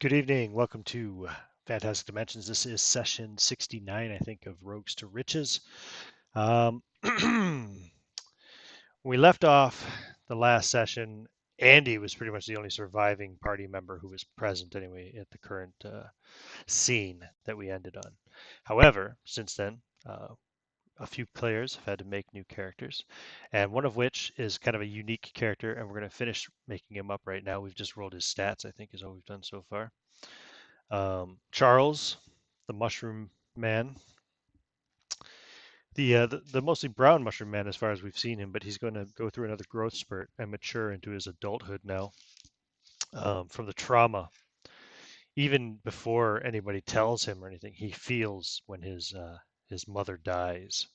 Good evening. Welcome to Fantastic Dimensions. This is session 69, I think, of Rogues to Riches. We left off the last session. Andy was pretty much the only surviving party member who was present, anyway, at the current scene that we ended on. However, since then, a few players have had to make new characters, and one of which is kind of a unique character, and we're going to finish making him up right now. We've just rolled his stats, I think, is all we've done so far. Charles, the Mushroom Man, the mostly brown Mushroom Man as far as we've seen him, but he's going to go through another growth spurt and mature into his adulthood now from the trauma. Even before anybody tells him or anything, he feels when his mother dies.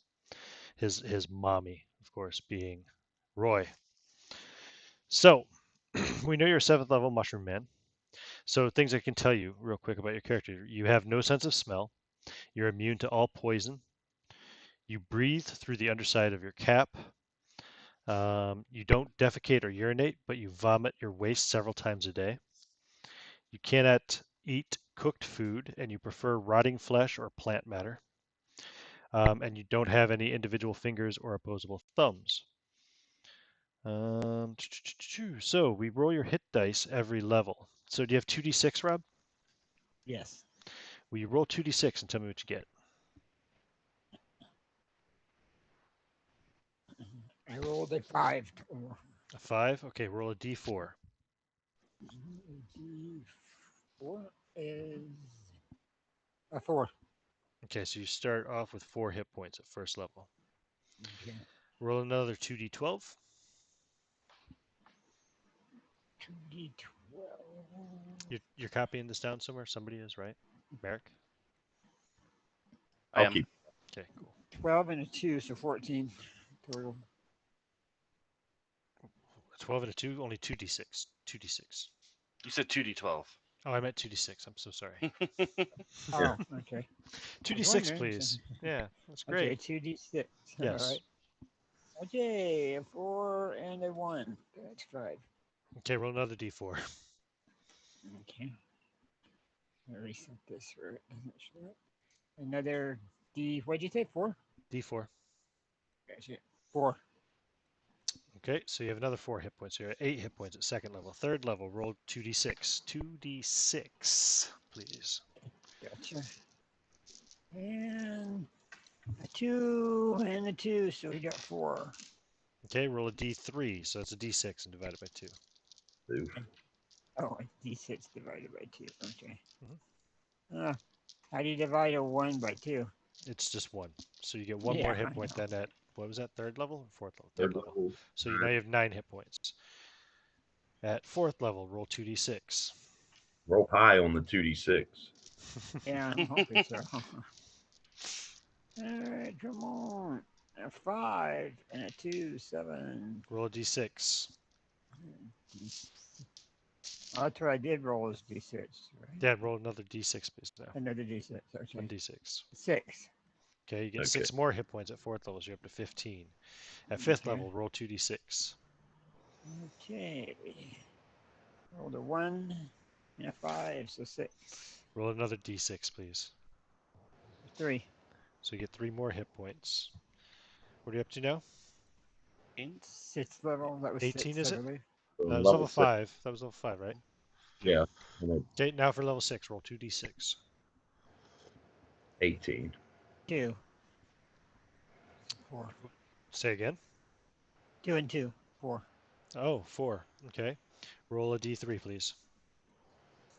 His mommy, of course, being Roy. So we know you're a 7th level Mushroom Man. So things I can tell you real quick about your character: you have no sense of smell. You're immune to all poison. You breathe through the underside of your cap. You don't defecate or urinate, but you vomit your waste several times a day. You cannot eat cooked food, and you prefer rotting flesh or plant matter. And you don't have any individual fingers or opposable thumbs. So we roll your hit dice every level. So do you have 2d6, Rob? Yes. Will you roll 2d6 and tell me what you get? I rolled a 5 total. A 5? Okay, roll a d4. D4 is a 4. Okay, so you start off with 4 hit points at first level. Okay. Roll another 2d12. 2D12. You're copying this down somewhere? Somebody is, right? Merrick? I I'll am. keep. Okay, cool. 12 and a 2, so 14 total. 12 and a 2, only 2d6. 2d6. You said 2d12. Oh, I meant 2d6. I'm so sorry. Oh, okay. 2d6, please. Yeah, that's great. Okay, 2D6. All Yes. right. Okay, a 4 and a 1. That's 5. Okay, roll another d4. Okay. I'll reset this for it. Doesn't show up. Another D. What'd you say? 4? d4. Gotcha. 4. Okay, so you have another 4 hit points. So you're at 8 hit points at 2nd level. 3rd level, roll 2d6. 2d6, please. Gotcha. And a 2 and a 2, so we got 4. Okay, roll a d3. So that's a d6 and divide it by 2. Oof. Oh, a D6 divided by 2. Okay. Mhm. How do you divide a 1 by 2? It's just 1. So you get 1 more Yeah, hit I point know. than at, what was that, 3rd level? 4th level? 3rd Third level. level. So now you have 9 hit points. At 4th level, roll 2d6. Roll high on the 2d6. Yeah, I'm hoping so. Alright, come on. A 5 and a 2, 7. Roll a d6. Oh, that's what I did roll as D6, right? Yeah, roll another d6, please. Now. Another D6, One okay. d6. 6. Okay, you get Okay. 6 more hit points at 4th level, so you're up to 15. At 5th Okay. level, roll 2d6. Okay. Rolled a 1 and a 5, so 6. Roll another d6, please. 3. So you get 3 more hit points. What are you up to now? 6th level, that was 18, 6, is I it? believe. So That was level level 6. 5. That was level 5, right? Yeah. And then Okay, now for level 6, roll 2d6. 18. 2. 4. Say again. 2 and 2. 4. Oh, 4. Okay. Roll a d3, please.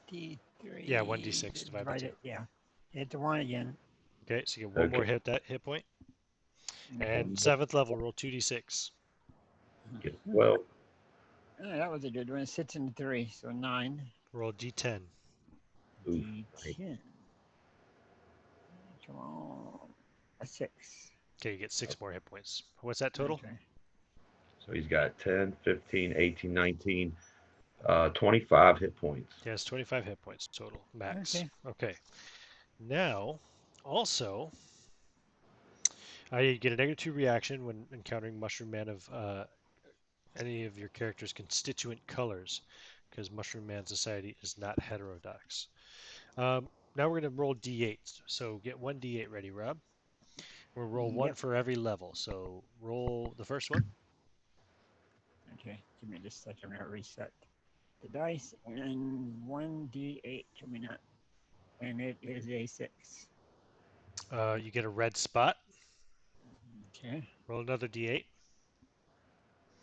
D3. Yeah, 1d6 divided by Divide 2. it, yeah. Hit the 1 again. Okay, so you get 1 more Okay. hit point. Okay. And 7th level, roll 2d6. Get 12. Oh, that was a good one. 6 and 3, so 9. Roll d10. Oof. D10. Come on. A 6. Okay, you get 6 more hit points. What's that total? Okay. So he's got 10, 15, 18, 19, 25 hit points. Yes, 25 hit points total, max. Okay. Okay. Now, also, you get a -2 reaction when encountering Mushroom Man of any of your character's constituent colors. because Mushroom Man Society is not heterodox. Now we're going to roll d8. So get one d8 ready, Rob. We'll roll one Yep. for every level. So roll the first one. Okay, give me just a second. I'm gonna reset the dice, and 1d8 coming up, and it is a 6. You get a red spot. Okay, Roll another d8.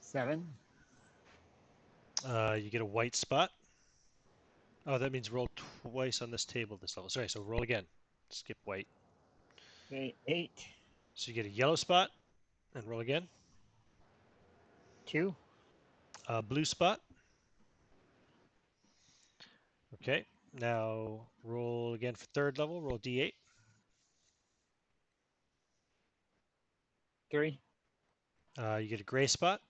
7. You get a white spot. Oh, that means roll twice on this table this level. Sorry, so roll again. Skip white. Okay, 8. So you get a yellow spot and roll again. 2. Blue spot. Okay. Now roll again for third level. Roll d8. 3. You get a gray spot.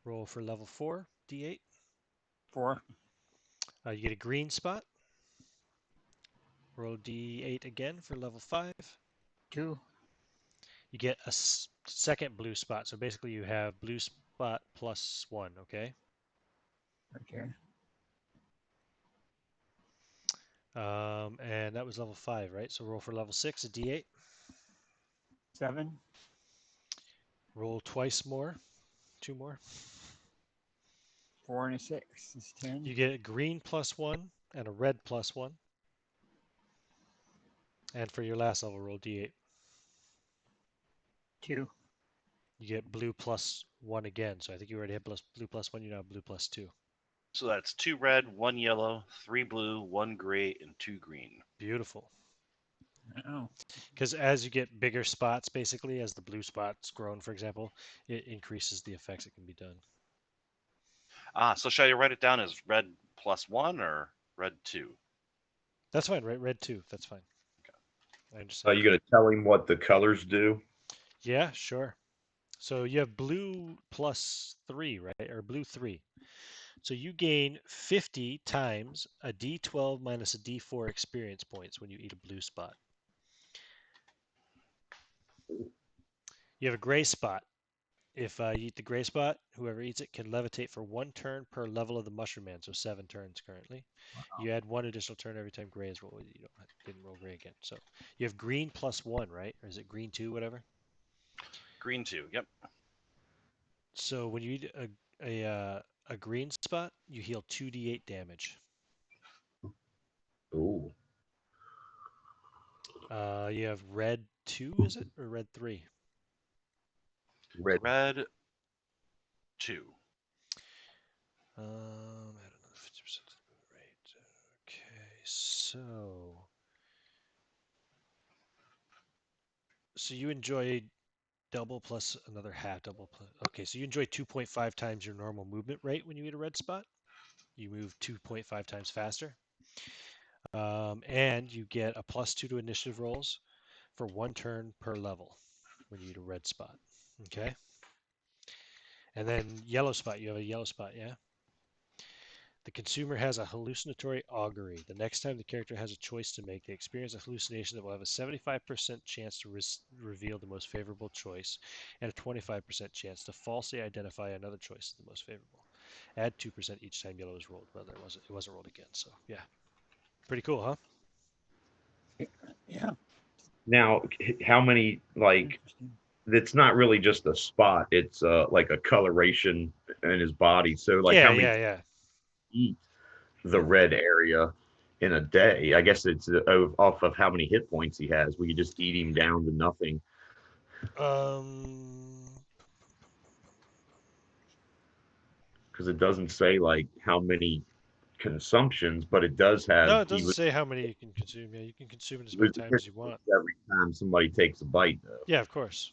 Roll for level 4, d8. 4. You get a green spot. Roll d8 again for level 5. 2. You get a second blue spot. So basically you have blue spot plus 1, okay? Okay, And that was level 5, right? So roll for level 6, a d8. 7. Roll twice more, 2 more. 4 and a 6 is 10. You get a green plus 1 and a red plus 1. And for your last level, roll d8. 2. You get blue plus 1 again. So I think you already have blue plus 1. You now have blue plus 2. So that's 2 red, 1 yellow, 3 blue, 1 gray, and 2 green. Beautiful. Oh, Because as you get bigger spots, basically, as the blue spots grown, for example, it increases the effects that can be done. So should I write it down as red plus 1 or red 2? That's fine, right? Red 2. That's fine. I Are understand. you going to tell him what the colors do? Yeah, sure. So you have blue plus 3, right? Or blue 3. So you gain 50 times a d12 minus a d4 experience points when you eat a blue spot. You have a gray spot. If you eat the gray spot, whoever eats it can levitate for 1 turn per level of the Mushroom Man, so 7 turns currently. You add 1 additional turn every time gray is rolled. You didn't roll gray again. So you have green plus 1, right? Or is it green 2, whatever? Green 2, yep. So when you eat a green spot, you heal 2d8 damage. Ooh. You have red 2, is it? Or red 3? Red 2. I don't know, 50% rate. Okay, so you enjoy double plus another half double plus. Okay, so you enjoy 2.5 times your normal movement rate when you eat a red spot. You move 2.5 times faster. And you get a +2 to initiative rolls for 1 turn per level when you eat a red spot. Okay. And then yellow spot, you have a yellow spot, yeah? The consumer has a hallucinatory augury. The next time the character has a choice to make, they experience a hallucination that will have a 75% chance to reveal the most favorable choice and a 25% chance to falsely identify another choice as the most favorable. Add 2% each time yellow is rolled. Well, it wasn't rolled again, so yeah. Pretty cool, huh? yeah, Now, how many, like, interesting. it's not really just a spot, it's like a coloration in his body. So, like, Yeah, how many yeah. eat the red area in a day? I guess it's off of how many hit points he has. We could just eat him down to nothing. Because it doesn't say, like, how many consumptions, but it does have No, it he doesn't say how many you can consume. Yeah, you can consume it as many loses times hit as you want. points every time somebody takes a bite, though. Yeah, of course.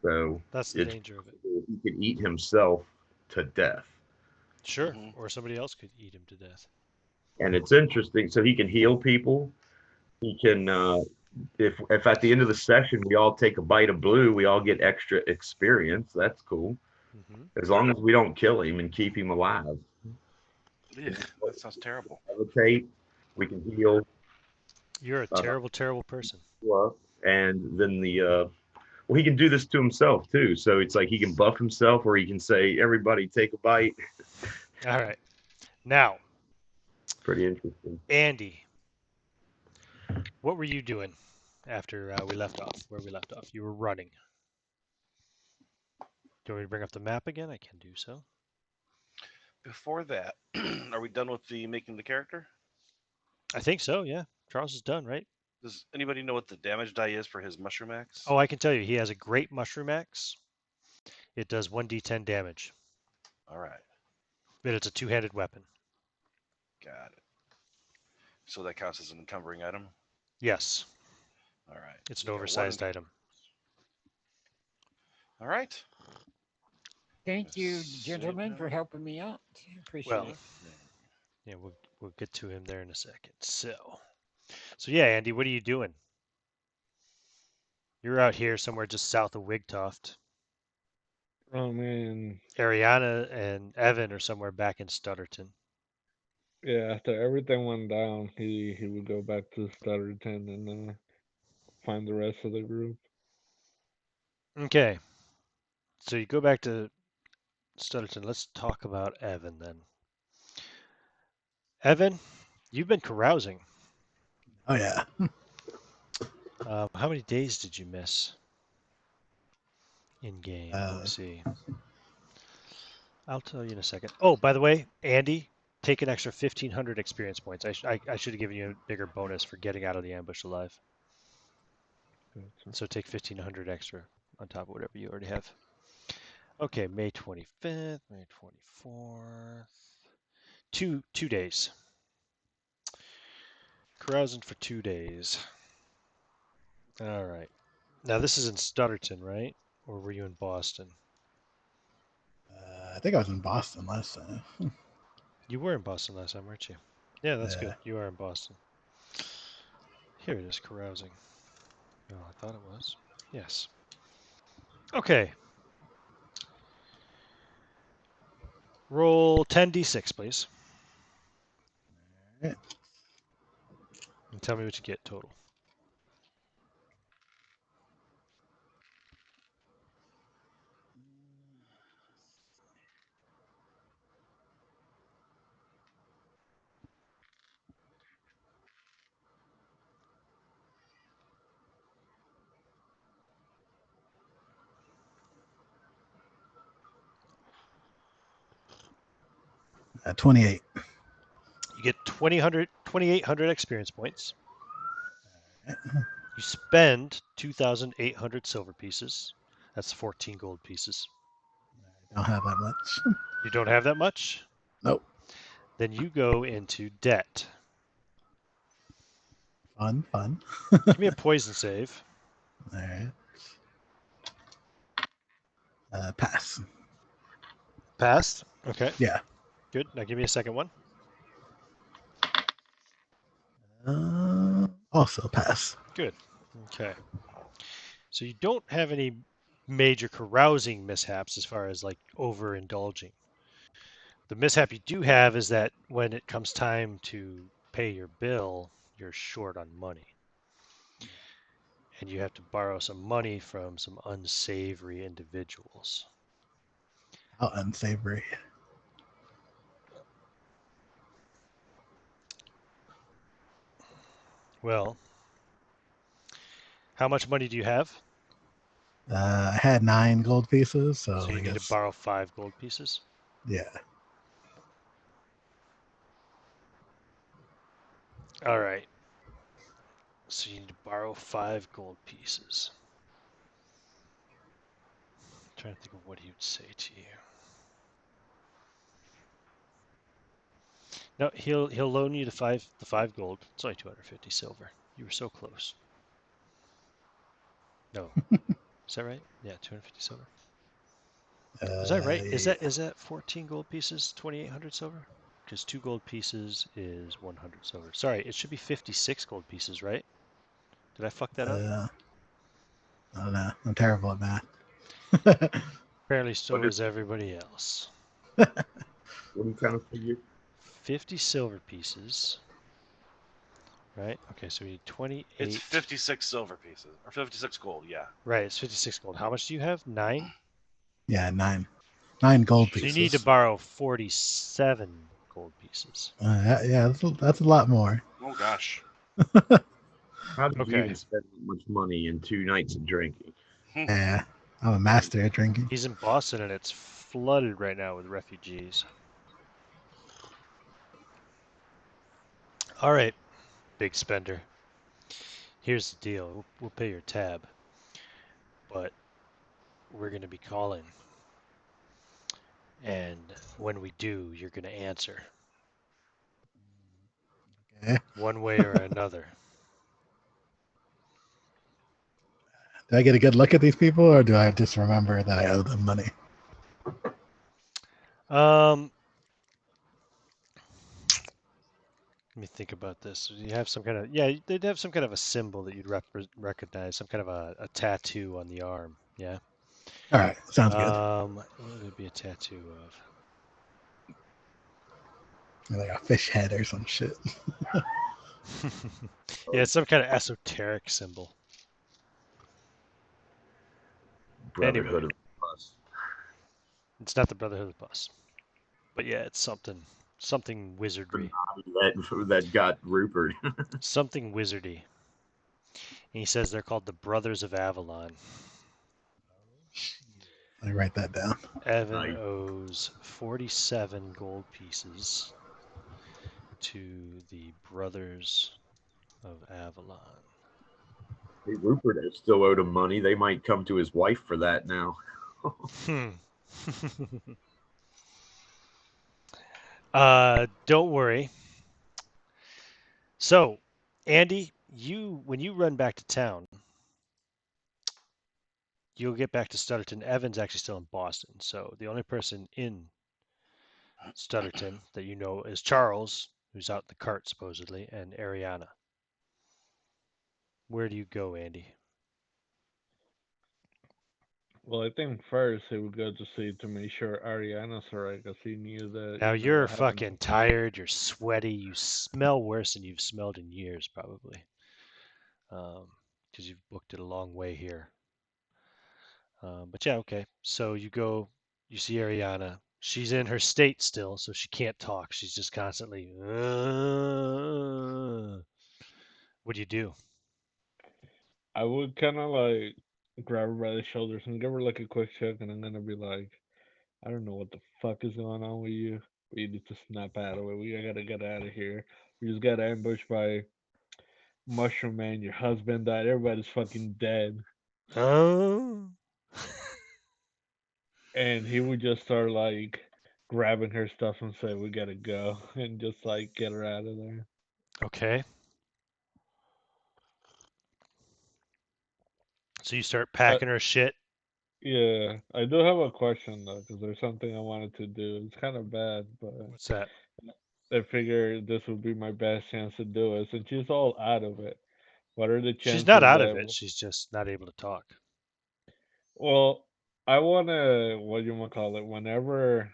So That's the it's danger of it. he could eat himself to death. Sure. Mhm. Or somebody else could eat him to death. And it's interesting. So he can heal people. He can, if at the end of the session we all take a bite of blue, we all get extra experience. That's cool. Hmm. As long as we don't kill him and keep him alive. Ugh, that sounds terrible. Levitate, we can heal. You're a Uh, terrible, terrible person. and then the Well, he can do this to himself too. So it's like he can buff himself, or he can say, "Everybody, take a bite." All right. Now, Pretty interesting. Andy, what were you doing after we left off? Where we left off? You were running. Do you want me to bring up the map again? I can do so. Before that, are we done with the making the character? I think so, yeah. Charles is done, right? Does anybody know what the damage die is for his mushroom axe? Oh, I can tell you. He has a great mushroom axe. It does 1d10 damage. All right, But it's a two-handed weapon. got it. So that counts as an encumbering item. Yes. All right, It's an so we got oversized one. item. All right. Thank you, Save gentlemen, for now. helping me out. Appreciate Well, it. yeah, we'll get to him there in a second. So yeah, Andy, what are you doing? You're out here somewhere just south of Wigtoft. Oh man, Ariana and Evan are somewhere back in Stutterton. yeah. After everything went down, he would go back to Stutterton and find the rest of the group. Okay. So you go back to Stutterton. Let's talk about Evan then. Evan, you've been carousing. Oh yeah. How many days did you miss in game? Let me see. I'll tell you in a second. Oh, by the way, Andy, take an extra 1,500 experience points. I should have given you a bigger bonus for getting out of the ambush alive. Gotcha. So take 1,500 extra on top of whatever you already have. Okay, May 25th, May 24th. Two days. Carousing for 2 days. All right. Now this is in Stutterton, right? Or were you in Boston? I think I was in Boston last time. You were in Boston last time, weren't you? Yeah, that's Yeah. good. You are in Boston. Here it is, carousing. Oh, I thought it was. Yes. Okay. Roll 10d6, please. Alright. And tell me what you get total. At 28. You get 2,800 experience points. You spend 2,800 silver pieces. That's 14 gold pieces. I don't have that much. You don't have that much? Nope. Then you go into debt. Fun. Give me a poison save. Alright. Pass. Passed. Okay. Yeah. Good. Now give me a second one. Also pass. Good. Okay. So you don't have any major carousing mishaps as far as like overindulging. The mishap you do have is that when it comes time to pay your bill, you're short on money. And you have to borrow some money from some unsavory individuals. How unsavory. Well, how much money do you have? I had 9 gold pieces, so So you I need to guess borrow 5 gold pieces. yeah. All right. So you need to borrow 5 gold pieces. I'm trying to think of what he would say to you. No, he'll loan you the five gold. It's only 250 silver. You were so close. No, is that right? Yeah, 250 silver. Is that right? Yeah. Is that 14 gold pieces, 2,800 silver? Because 2 gold pieces is 100 silver. Sorry, it should be 56 gold pieces, right? Did I fuck that up? I don't know. I'm terrible at math. Apparently, so What is everybody else. What are you trying to figure? 50 silver pieces right? Okay, so we need 28. It's 56 silver pieces or 56 gold. Yeah. Right, it's 56 gold. How much do you have? 9? Yeah, 9 gold So you need to pieces. borrow 47 gold pieces. Yeah, that's a lot more. Oh gosh. How did you Okay. even spend that much money in 2 nights of drinking? Yeah, I'm a master at drinking. He's in Boston and it's flooded right now with refugees. All right, big spender. Here's the deal. We'll pay your tab, but we're going to be calling. And when we do, you're going to answer Okay. one way or another. Do I get a good look at these people, or do I just remember that I owe them money? Let me think about this. You have some kind of they'd have some kind of a symbol that you'd recognize, some kind of a tattoo on the arm. Yeah. All right, sounds good. What would it be a tattoo of? Like a fish head or some shit. Yeah, it's some kind of esoteric symbol. Brotherhood Anyway. of us. It's not the Brotherhood of the Bus, but yeah, it's something wizardry, That got Rupert. something wizardy. And he says they're called the Brothers of Avalon. Let me write that down. Evan Nice. owes 47 gold pieces to the Brothers of Avalon. Hey, Rupert has still owed him money. They might come to his wife for that now. Hmm. Don't worry. So, Andy, when you run back to town, you'll get back to Stutterton. Evan's actually still in Boston, so the only person in Stutterton that you know is Charles, who's out in the cart supposedly, and Ariana. Where do you go, Andy? Well, I think first he would go to see to make sure Ariana's alright, because he knew that, Now you know, you're what happened. fucking tired. You're sweaty. You smell worse than you've smelled in years, probably, because you've booked it a long way here. But yeah, okay. So you go, you see Ariana. She's in her state still, so she can't talk. She's just constantly. What do you do? I would kind of like grab her by the shoulders and give her like a quick check, and I'm gonna be like, I don't know what the fuck is going on with you, but you need to snap out of it. We gotta get out of here. We just got ambushed by Mushroom Man. Your husband died. Everybody's fucking dead. Oh. And he would just start like grabbing her stuff and say, "We gotta go," and just like get her out of there. Okay. So you start packing her shit. Yeah, I do have a question though, because there's something I wanted to do. It's kind of bad, but What's that? I figured this would be my best chance to do it. Since she's all out of it, what are the She's not chances out of that? it. She's just not able to talk. Well, I wanna, what you wanna call it? Whenever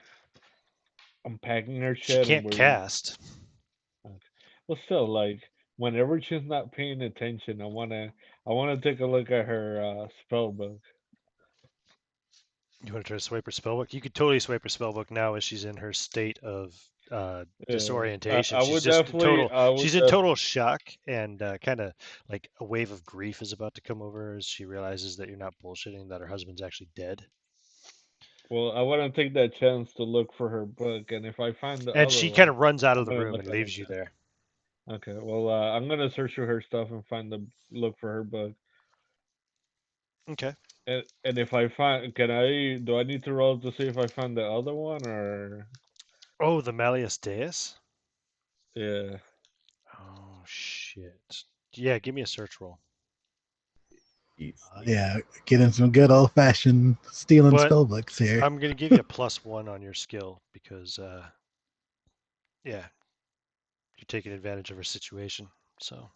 I'm packing her She shit and can't we're, cast. well, still like whenever she's not paying attention, I wanna take a look at her spell book. You want to try to swipe her spellbook? You could totally swipe her spellbook now as she's in her state of Yeah, disorientation. I She's would just in definitely, total. I would She's in def total shock and kind of like a wave of grief is about to come over her as she realizes that you're not bullshitting, that her husband's actually dead. Well, I want to take that chance to look for her book, and if I find the And other she kind one, of runs out of I'm the gonna room look and at it leaves you too. there. Okay, well, I'm gonna search through her stuff and look for her book. Okay. And if I find, do I need to roll to see if I find the other one, or? Oh, the Malleus Deus? Yeah. Oh, shit. Yeah, give me a search roll. Yeah, getting some good old fashioned stealing But spell books here. I'm going to give you a +1 on your skill because, yeah, you're taking advantage of her situation. So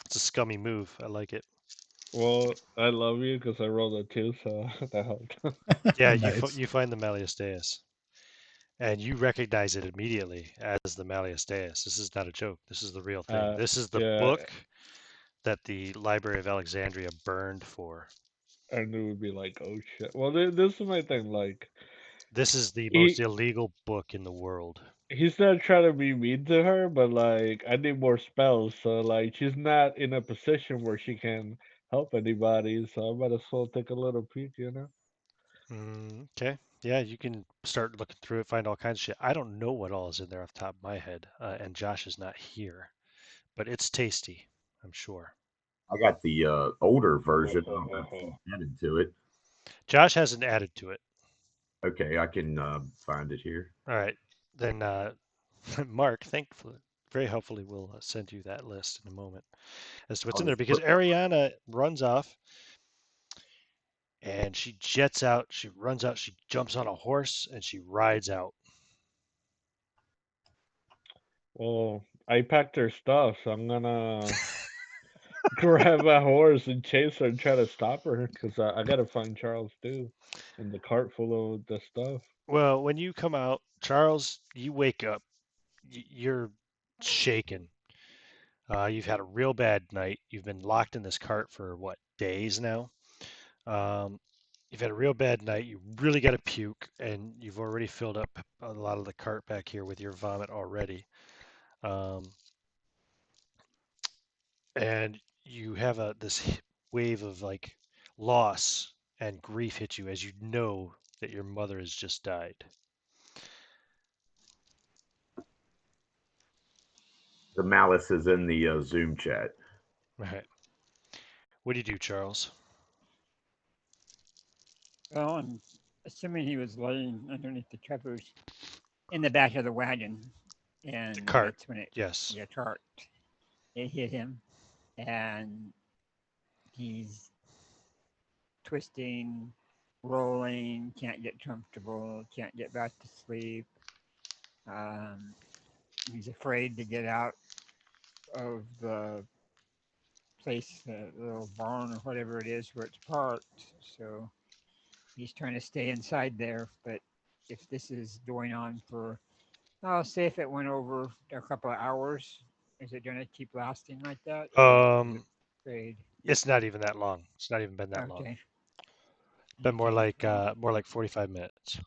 it's a scummy move. I like it. Well, I love you because I rolled a 2, so that helped. Yeah, Nice. you find the Malleus Deus. And you recognize it immediately as the Malleus Deus. This is not a joke. This is the real thing. This is the Yeah, book that the Library of Alexandria burned for. and it would be like, oh shit. Well, this is my thing. Like, This is the most he illegal book in the world. he's not trying to be mean to her, but like, I need more spells. So like, she's not in a position where she can help anybody. So I might as well take a little peek, you know. Okay. Yeah, you can start looking through it, find all kinds of shit. I don't know what all is in there off the top of my head, and Josh is not here, but it's tasty, I'm sure. I got the older version. I don't know if you added to it. Josh hasn't added to it. Okay, I can find it here. All right. Then Mark, thankfully, very helpfully, will send you that list in a moment as to what's I'll in there just because put Ariana runs off and she jets out. She runs out. She jumps on a horse and she rides out. Well, I packed her stuff, so I'm gonna grab a horse and chase her and try to stop her because I gotta find Charles too, in the cart full of the stuff. Well, when you come out, Charles, you wake up. You're shaken. You've had a real bad night. You've been locked in this cart for what, days now? Um, you've had a real bad night. You really got to puke, and you've already filled up a lot of the cart back here with your vomit already. Um, and you have this wave of like loss and grief hit you as you know that your mother has just died. the malice is in the Zoom chat. Right. What do you do, Charles? Well, I'm assuming he was laying underneath the covers in the back of the wagon, and The cart. that's when Yes. the cart, it hit him, and he's twisting, rolling, can't get comfortable, can't get back to sleep. Um, he's afraid to get out of the place, the little barn or whatever it is where it's parked. So he's trying to stay inside there. But if this is going on for, I'll say if it went over a couple of hours, is it going to keep lasting like that? Or is it fade? It's not even that long. It's not even been that long. Okay. Been more Okay. like 45 minutes.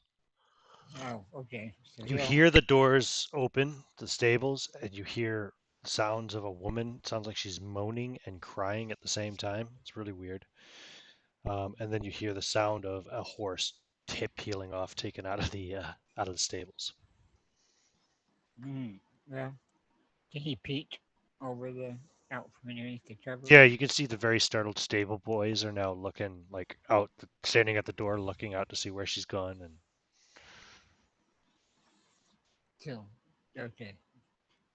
Oh, okay. So You he'll. hear the doors open, the stables, and you hear sounds of a woman. It sounds like she's moaning and crying at the same time. It's really weird. And then you hear the sound of a horse tip peeling off, taken out of the stables. Well, can he peek over the out from underneath the cover? Yeah, you can see the very startled stable boys are now looking like out, standing at the door, looking out to see where she's gone. And So, okay.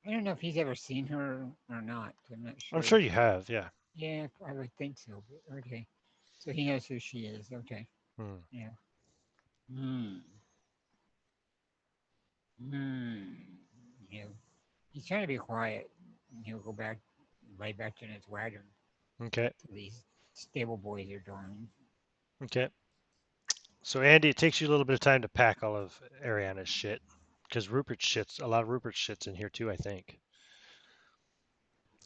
I don't know if he's ever seen her or not. I'm not I'm sure. sure you have, yeah. Yeah, I would think so. But okay. So he knows who she is. Okay. Hmm. Yeah. Hmm. Hmm. Yeah. He's trying to be quiet. He'll go back, lay back in his wagon Okay. till these stable boys are gone. Okay. So Andy, it takes you a little bit of time to pack all of Ariana's shit because a lot of Rupert's shit's in here too, I think.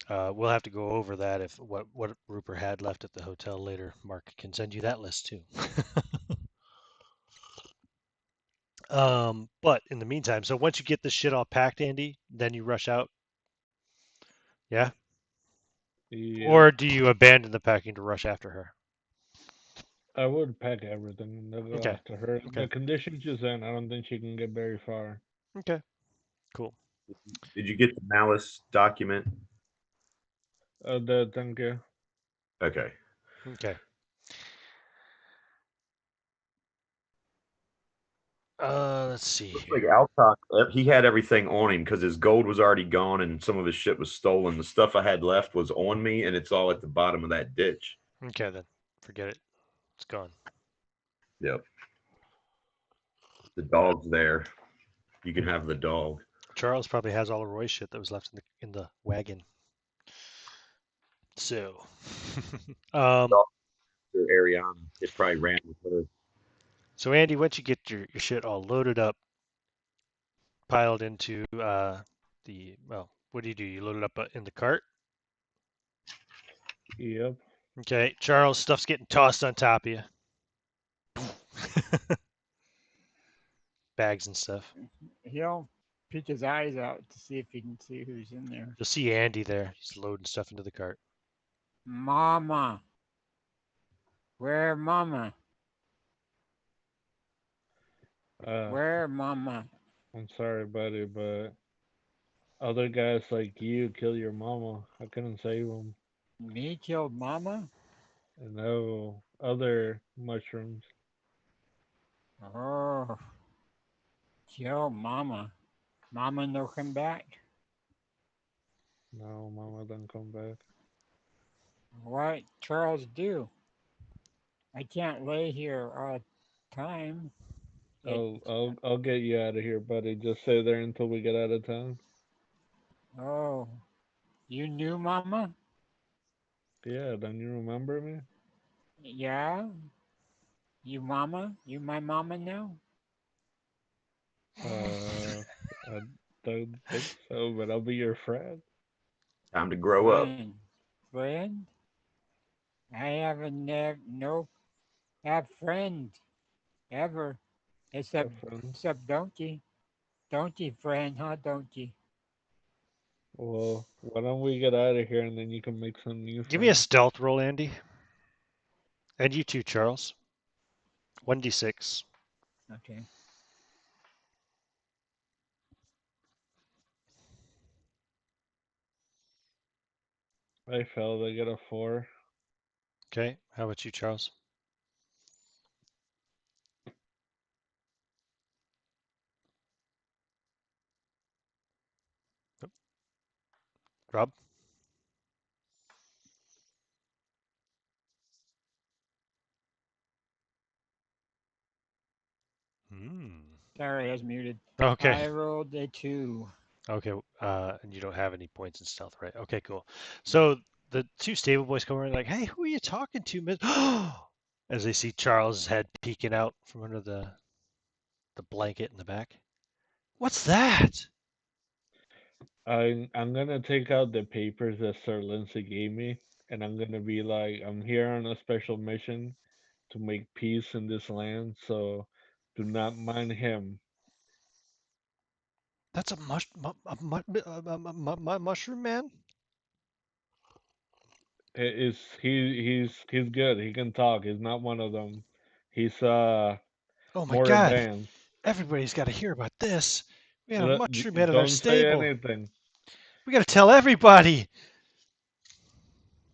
We'll have to go over that if what Rupert had left at the hotel later. Mark can send you that list too. But in the meantime, so once you get the shit all packed, Andy, then you rush out. Yeah? Yep. Or do you abandon the packing to rush after her? I would pack everything and then go Okay. after her. Okay. The condition she's in, I don't think she can get very far. Okay. Cool. Did you get the malice document? Thank you. Okay. Okay. Let's see Looks like here. Altok, he had everything on him because his gold was already gone and some of his shit was stolen. The stuff I had left was on me, and it's all at the bottom of that ditch. Okay, then. Forget it. It's gone. Yep. The dog's there. You can have the dog. Charles probably has all of Roy's shit that was left in the wagon. So, Dog for Ariana. It probably ran with her. so Andy, once you get your shit all loaded up, piled into well, what do? You load it up in the cart. Yep. Okay, Charles, stuff's getting tossed on top of you. Bags and stuff. He'll peek his eyes out to see if he can see who's in there. You'll see Andy there. He's loading stuff into the cart. Mama. Where mama? Where mama? I'm sorry, buddy, but other guys like you kill your mama. I couldn't save them. Me killed mama? No, other mushrooms. Oh. Kill mama. Mama no come back? No, mama don't come back. What Charles do? I can't lay here all the time. I'll get you out of here, buddy. Just stay there until we get out of town. Oh. You knew mama? Yeah, don't you remember me? Yeah? You mama? You my mama now? I don't think so, but I'll be your friend. Time to grow up. Friend? I haven't no have friend ever except friend. donkey. Donkey friend, huh donkey? Well, why don't we get out of here and then you can make some new Give me a friends. stealth roll, Andy. And you too, Charles. 1d6. Okay. I failed. I get a 4. Okay. How about you, Charles? Rob? Sorry, I was muted. Okay. I rolled a 2. Okay. And you don't have any points in stealth, right? Okay, cool. So the two stable boys come around like, "Hey, who are you talking to, miss?" As they see Charles' head peeking out from under the blanket in the back. What's that? I'm gonna take out the papers that Sir Lindsay gave me, and I'm gonna be like, I'm here on a special mission to make peace in this land, so do not mind him. That's a mushroom man. He's good. He can talk. He's not one of them. He's Oh my more God! advanced. Everybody's got to hear about this. We got a mushroom man in our Don't say stable. anything. We got to tell everybody.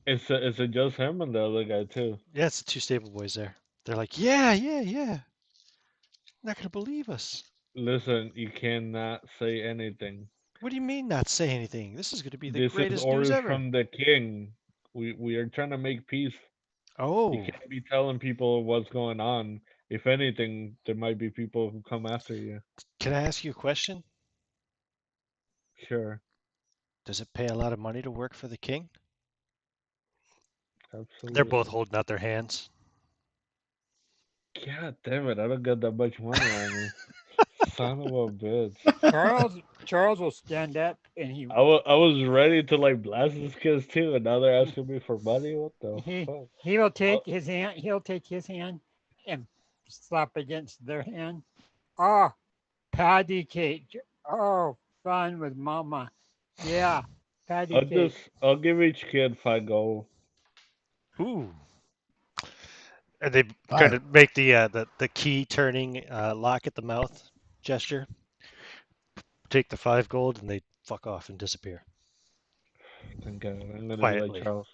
Is it just him and the other guy too? Yeah, it's the two stable boys there. They're like, yeah. Not gonna believe us. Listen, you cannot say anything. What do you mean not say anything? This is gonna be the This is greatest news orders ever. from the king. We are trying to make peace. You Oh, can't be telling people what's going on. If anything, there might be people who come after you. can I ask you a question? Sure, Does it pay a lot of money to work for the king? They're both absolutely. holding out their hands. God damn it, I don't got that much money on me. Son of a bitch. Charles will stand up and I was ready to like blast this kids too, and now they're asking me for money? What the fuck? he will Well, take his hand. He'll take his hand and slap against their hand. Oh, patty cake. Oh, fun with mama. Yeah, patty cake. I'll give each kid 5 gold. Ooh. And they kind Fire. of make the key turning lock at the mouth gesture. Take the 5 gold and they fuck off and disappear Thank God. I'm gonna be like quietly. Charles.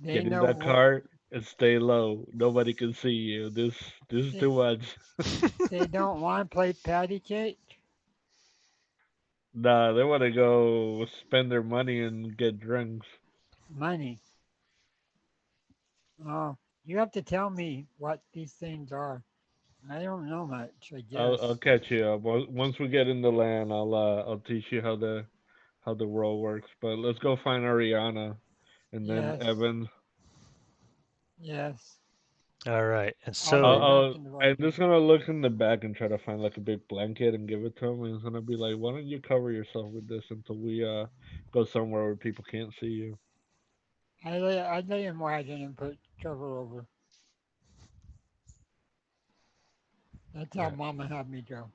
They Get in know that what car and stay low. Nobody can see you. This is they, too much. they don't want to play patty cake. Nah, they want to go spend their money and get drinks. Money. Oh, you have to tell me what these things are. I don't know much. I guess. I'll catch you up once we get in the land. I'll teach you how the world works. But let's go find Ariana and then Yes. Evan. Yes. All right, and All the way so back in the I'm right. just gonna look in the back and try to find like a big blanket and give it to him. And he's gonna be like, "Why don't you cover yourself with this until we go somewhere where people can't see you?" I lay him wagon and put cover over. That's how Right. Mama had me go.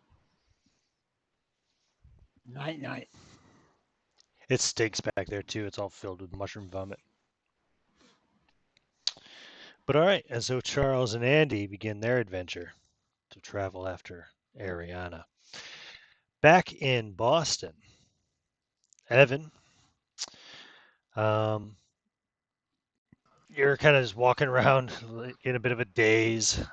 Night night. it stinks back there too. It's all filled with mushroom vomit. But all right, and so Charles and Andy begin their adventure to travel after Ariana. Back in Boston, Evan, um, you're kind of just walking around in a bit of a daze.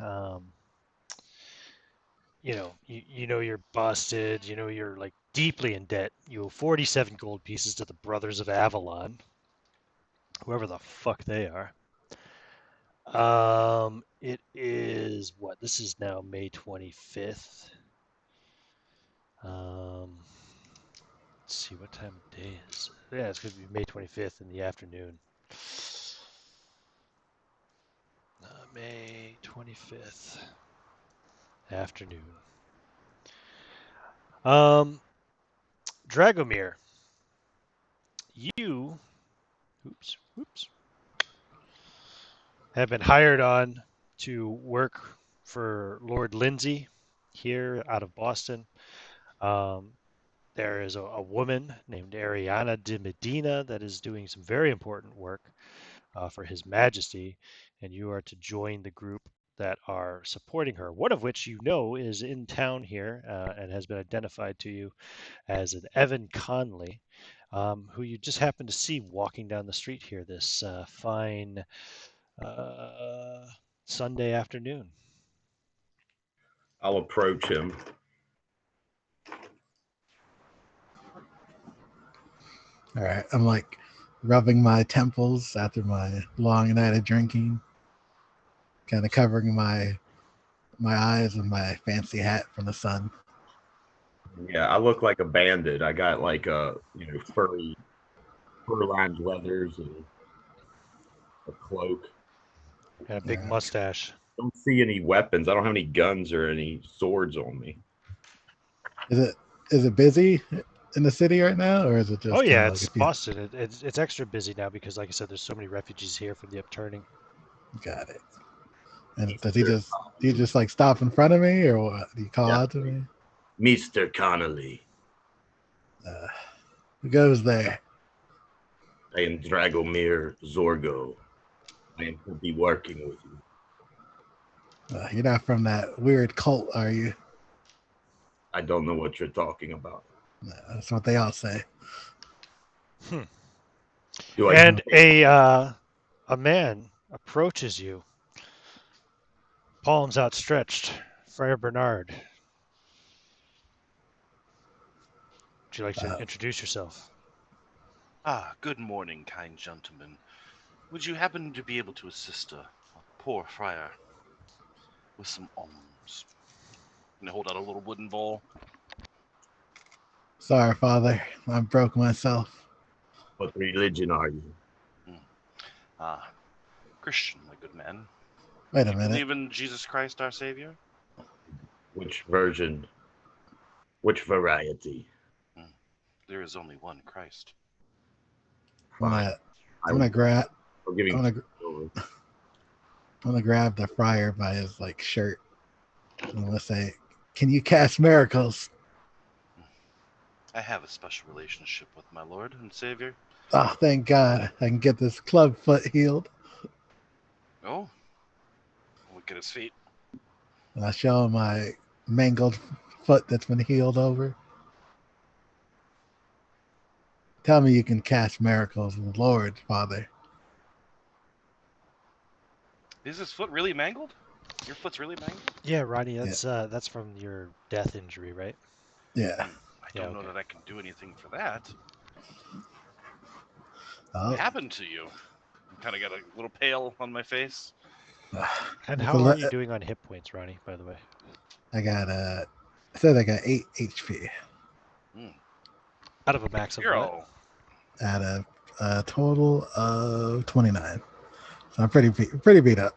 You know you're busted. You know you're like deeply in debt. You owe 47 gold pieces to the Brothers of Avalon, whoever the fuck they are. It is what? This is now May 25th. Let's see what time of day is. Yeah, it's going to be May 25th in the afternoon. May 25th afternoon. Um, Dragomir, you, oops, have been hired on to work for Lord Lindsay here out of Boston. Um, there is a woman named Ariana de Medina that is doing some very important work for His Majesty, and you are to join the group that are supporting her. One of which you know is in town here and has been identified to you as an Evan Conley, who you just happened to see walking down the street here this fine Sunday afternoon. I'll approach him. All right. I'm like rubbing my temples after my long night of drinking, kind of covering my eyes with my fancy hat from the sun. Yeah, I look like a bandit. I got like furry fur-lined leathers and a cloak. And a big Yeah. mustache. Don't see any weapons. I don't have any guns or any swords on me. Is it busy in the city right now, or is it Oh just kind yeah, of like it's a few? Boston. It's extra busy now because, like I said, there's so many refugees here from the Upturning. Got it. And does Mr. he just like stop in front of me, or what? Do you call Yeah. out to me? Mr. Connolly, Who goes there? I am Dragomir Zorgo. I am to be working with you. You're not from that weird cult, are you? I don't know what you're talking about. That's what they all say. Hmm. Do I? And a man approaches you, palms outstretched. Friar Bernard, would you like to Uh, introduce yourself? Ah, good morning, kind gentlemen. Would you happen to be able to assist a poor friar with some alms? And I hold out a little wooden bowl. Sorry, Father. I'm broke myself. What religion are you? Ah, Christian, my good man. Wait a You minute. believe in Jesus Christ, our Savior? Which version? Which variety? There is only one Christ. Fine. I'm gonna grab. I'll give I'm him gonna. over. I'm gonna grab the friar by his like shirt. And I'm gonna say, "Can you cast miracles?" I have a special relationship with my Lord and Savior. Oh, thank God! I can get this club foot healed. Oh, look at his feet. And I show him my mangled foot that's been healed over. Tell me you can cast miracles, Lord, Father. Is his foot really mangled? Your foot's really mangled? Yeah, Ronnie, that's from your death injury, right? Yeah. I Yeah, don't know okay. that I can do anything for that. Oh. What happened to you? I kind of got a little pale on my face. And It's how are you doing on hit points, Ronnie, by the way? I got I said I got 8 HP Out of a max of what? Hero. out of a total of 29. So I'm pretty beat up.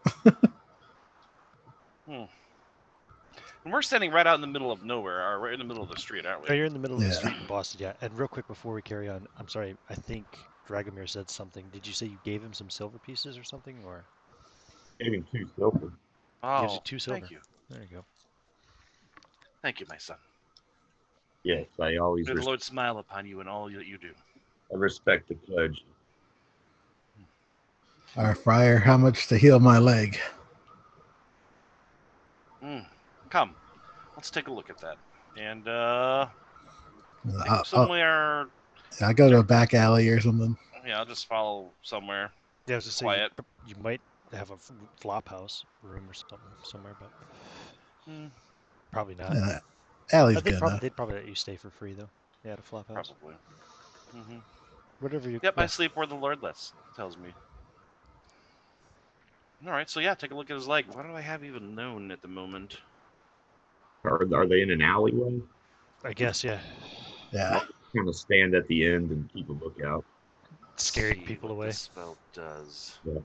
And we're standing right out in the middle of nowhere, or right in the middle of the street, aren't Oh, we? you're in the middle of the Yeah. street in Boston, yeah. And real quick before we carry on, I'm sorry, I think Dragomir said something. Did you say you gave him some silver pieces or something, or Gave him 2 silver. he gives you Oh, 2 silver? thank you. There you go. Thank you, my son. Yes, I always May the Lord smile upon you in all that you do. I respect the pledge. Our friar, how much to heal my leg? Come, let's take a look at that. And take him I'll somewhere. I go to a back alley or something. Yeah, I'll just follow somewhere. Yeah, I was just saying, Quiet. you might have a flop house room or something somewhere, but probably not. Alley's They'd good probably, enough. they'd probably let you stay for free, though. Yeah, at a flop house. Probably. Whatever you. Yep, Yeah. I sleep where the Lord tells me. All right, so yeah, take a look at his leg. What do I have even known at the moment? Are they in an alleyway? I guess, yeah. Yeah. Kind of stand at the end and keep a lookout. Scaring See people what away. This spell does. That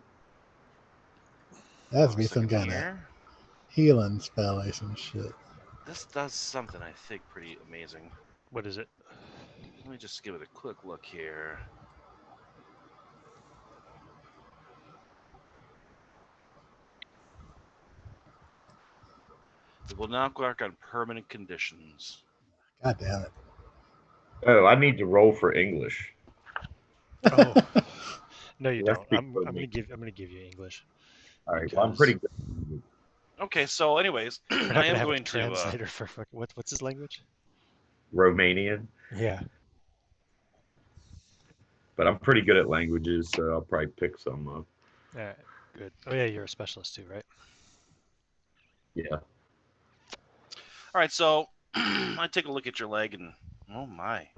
has to be Looks some like in kind of here. healing spell or some shit. This does something I think pretty amazing. What is it? Let me just give it a quick look here. It will not work on permanent conditions. God damn it. Oh, I need to roll for English. Oh, no, you That's don't. big I'm for gonna me. give you English. All right, well, I'm pretty good. Okay, so anyways, We're not I gonna am have a going to. translator for what's his language? Romanian, Yeah. but I'm pretty good at languages, so I'll probably pick some up. All right. Good. Oh yeah, you're a specialist too, right? Yeah. All right, so I take a look at your leg, and oh my.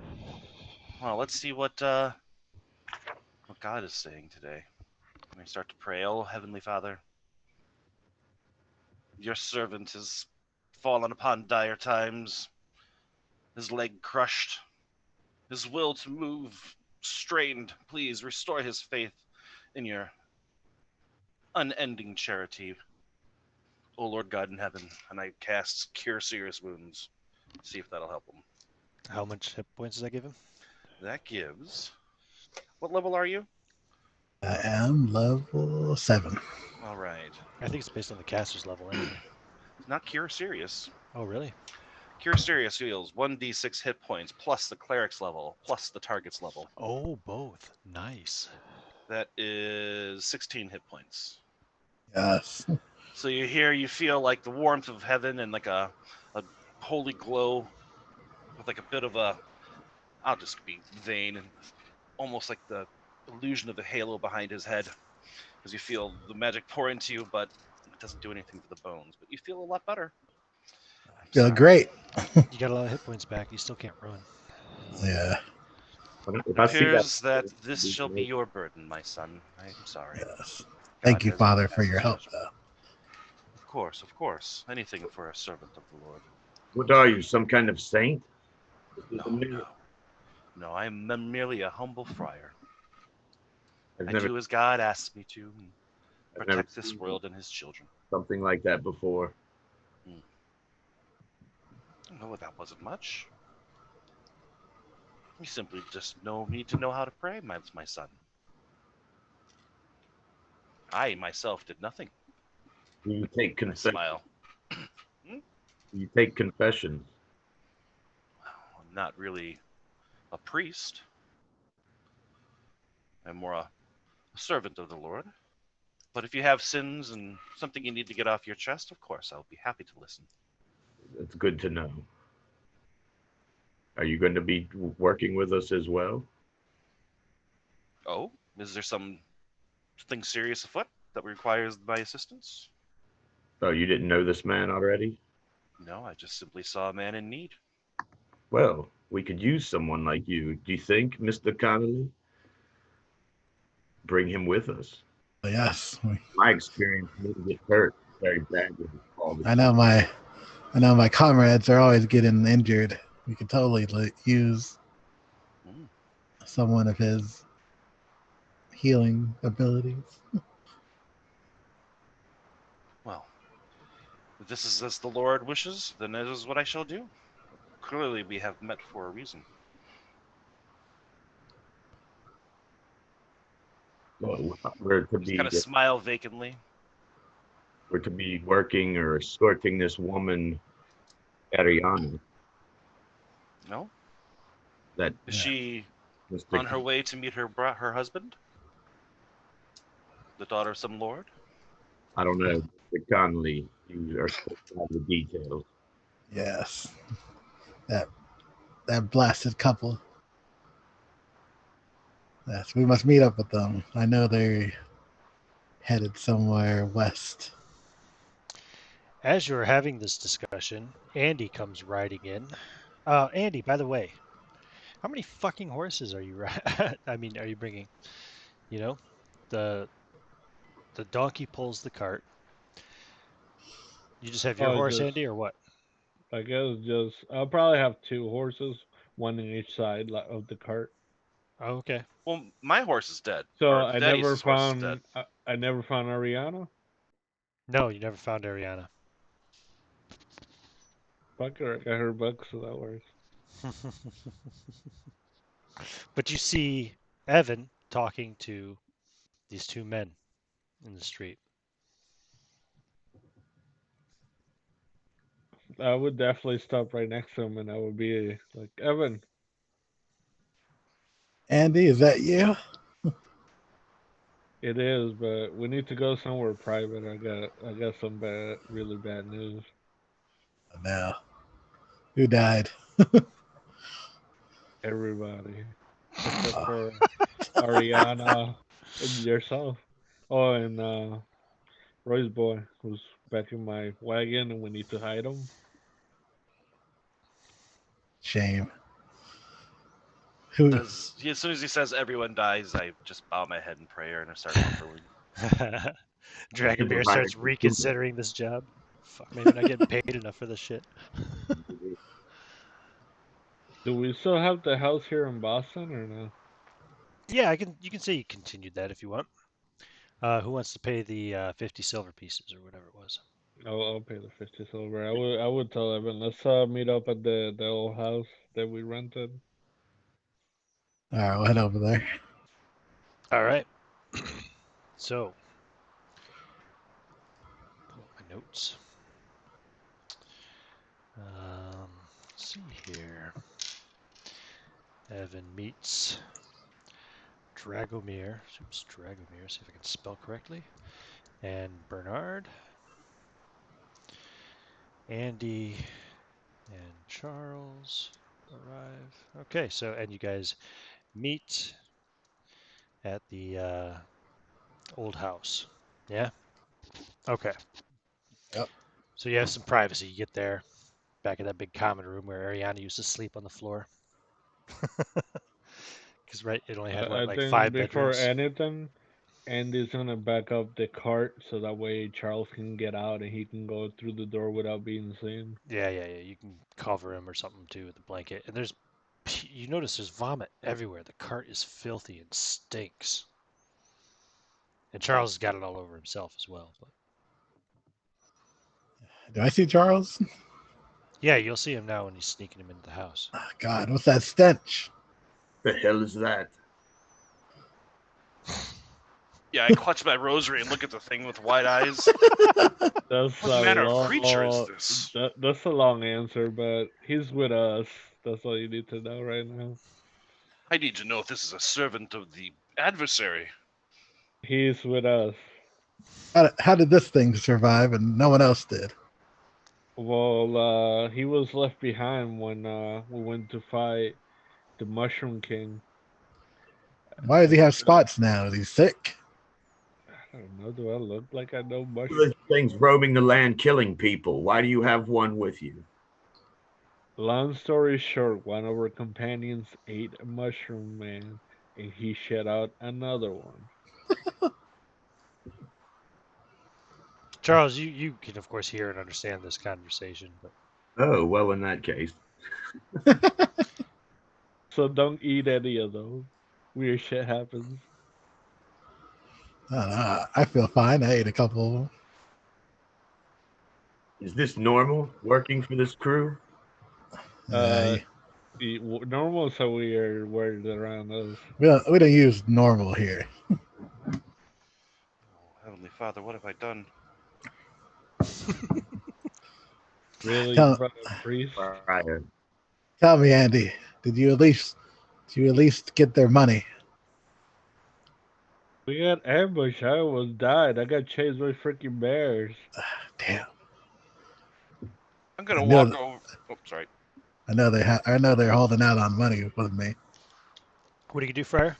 Well, let's see what God is saying today. Let me start to pray. Oh, Heavenly Father, your servant has fallen upon dire times, his leg crushed, his will to move strained. Please restore his faith in your unending charity, O Lord God in heaven. And I cast Cure Serious Wounds. See if that'll help him. How much hit points does that give him? That gives. What level are you? I am level 7. All right. I think it's based on the caster's level anyway. It's not Cure Serious. Oh really? Cure Serious heals 1d6 hit points plus the cleric's level plus the target's level. Oh, both. Nice. That is 16 hit points. Yes. So you feel like the warmth of heaven and like a holy glow with like a bit of a, I'll just be vain, and almost like the illusion of the halo behind his head as you feel the magic pour into you, but it doesn't do anything to the bones. But you feel a lot better. Feel Sorry. great. You got a lot of hit points back. You still can't run. Yeah. If It I see that, appears that this shall be your burden, my son. I am sorry. Yes. God Thank you, has Father, for passed your help, judgment. though. Of course. Anything for a servant of the Lord. what are you, some kind of saint? No, I am merely a humble friar. I've I never, do as God asks me to, and I've never protect this seen world and his children. something like that before. Oh, that wasn't much. You simply just need to know how to pray, my son. I myself did nothing. Do you take I confession? smile. Do you take confessions? I'm not really a priest. I'm more a servant of the Lord. But if you have sins and something you need to get off your chest, of course, I'll be happy to listen. That's good to know. Are you going to be working with us as well? Oh, is there something serious afoot that requires my assistance? Oh, you didn't know this man already? No, I just simply saw a man in need. Well, we could use someone like you. Do you think, Mr. Connolly? Bring him with us. Yes. My experience, me get hurt very badly all the I time. know my comrades are always getting injured. We could totally use someone of his healing abilities. Well, If this is as the Lord wishes, then it is what I shall do. Clearly, we have met for a reason. Well, we're to Just kind be of smile vacantly. working or escorting this woman, Ariana. No? That Is Yeah. she Mr. on her way to meet her husband? The daughter of some lord? I don't know, Mr. Connolly. You are supposed to have the details. Yes. That blasted couple. Yes, we must meet up with them. I know they're headed somewhere west. As you're having this discussion, Andy comes riding in. Andy, by the way, how many fucking horses are you I mean, are you bringing? You know, the the donkey pulls the cart. You just have your Oh, horse, just Andy, or what? I guess just I'll probably have two horses, one in each side of the cart. Oh, okay. Well, my horse is dead. So Or I never Thaddeus' horse is dead. found I never found Ariana. No, you never found Ariana. Fuck her, I got her book, so that works. But you see Evan talking to these two men in the street. I would definitely stop right next to him, and I would be like, Evan, Andy, is that you? it is, but we need to go somewhere private. I got some really bad news. No. Who died? Everybody, except for Ariana and yourself. Oh, and Roy's boy, who's back in my wagon, and we need to hide him. Shame. Who? As soon as he says everyone dies, I just bow my head in prayer and I start mumbling. Dragomir starts reconsidering this job. Fuck, maybe not getting paid enough for this shit. Do we still have the house here in Boston or no? Yeah, you can say you continued that if you want. Who wants to pay the 50 silver pieces or whatever it was? I'll pay the 50 silver. I would tell Evan, let's meet up at the old house that we rented. All right, we'll head over there. All right. So, pull up my notes. Let's see here. Evan meets Dragomir. Oops, Dragomir. See if I can spell correctly. And Bernard. Andy and Charles arrive. Okay, so and you guys meet at the old house. Yeah. Okay. Yep. So you have some privacy. You get there, back in that big common room where Ariana used to sleep on the floor. Because right, it only had what, I like think 5 before bedrooms. anything, Andy's gonna back up the cart so that way Charles can get out and he can go through the door without being seen. Yeah. You can cover him or something too with a blanket. And you notice there's vomit everywhere. The cart is filthy and stinks. And Charles has got it all over himself as well. But Do I see Charles? yeah, you'll see him now when he's sneaking him into the house. Oh, God, what's that stench? The hell is that? Yeah, I clutch my rosary and look at the thing with wide eyes. That's What manner of creature is this? That's a long answer, but he's with us. That's all you need to know right now. I need to know if this is a servant of the adversary. He's with us. How did this thing survive and no one else did? Well, he was left behind when we went to fight the Mushroom King. Why does he have spots now? Is he sick? I don't know. Do I look like I know Mushroom? This thing's roaming the land killing people. Why do you have one with you? Long story short, one of our companions ate a mushroom man, and he shed out another one. Charles, you can of course hear and understand this conversation, but Oh, well, in that case. So don't eat any of those. Weird shit happens. I feel fine. I ate a couple of them. Is this normal working for this crew? Uh, normal is how we are worded around us. we don't use normal here. Oh, Heavenly Father, what have I done? Really, you Tell, brought a priest? Right. tell me, Andy, did you at least get their money? We got ambushed. I almost died. I got chased by freaking bears. Damn. I'm gonna I walk know, over. Oh, sorry. I know they're holding out on money with me. What do you do, Friar?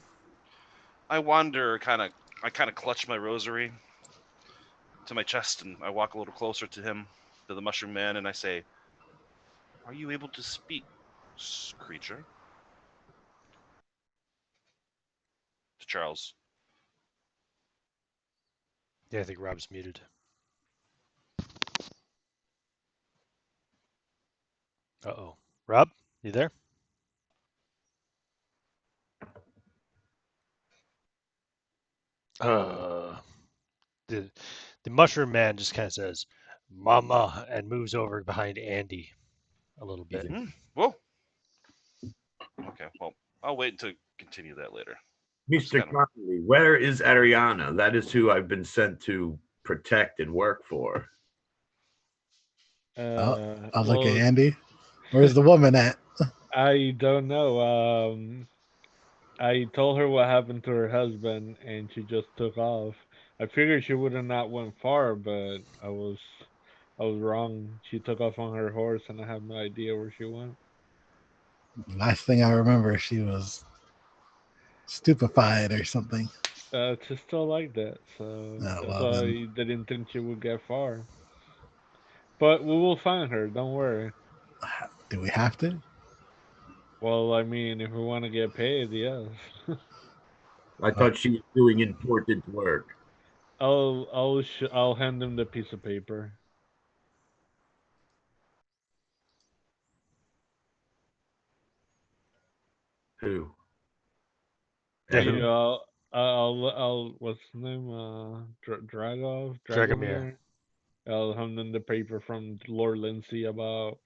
I wander, I kind of clutch my rosary to my chest, and I walk a little closer to him, to the mushroom man, and I say, "Are you able to speak, creature?" To Charles. Yeah, I think Rob's muted. Uh-oh. Rob, you there? The the mushroom man just kind of says, "Mama," and moves over behind Andy a little bit. Whoa. Okay. Well, I'll wait to continue that later. Mr. Connolly, where is Ariana? That is who I've been sent to protect and work for. I'll look at Well, Andy. Where's the woman at? I don't know. I told her what happened to her husband, and she just took off. I figured she would have not went far, but I was wrong. She took off on her horse, and I have no idea where she went. Last thing I remember, she was stupefied or something. She's still like that, so Oh, that's well, why then, I didn't think she would get far. But we will find her. Don't worry. do we have to? Well, I mean, if we want to get paid, yes. I thought she was doing important work. I'll hand him the piece of paper. Who? Yeah, Yeah, who? Evan? I'll what's his name? Dragomir. Dragomir. I'll hand him the paper from Lord Lindsay about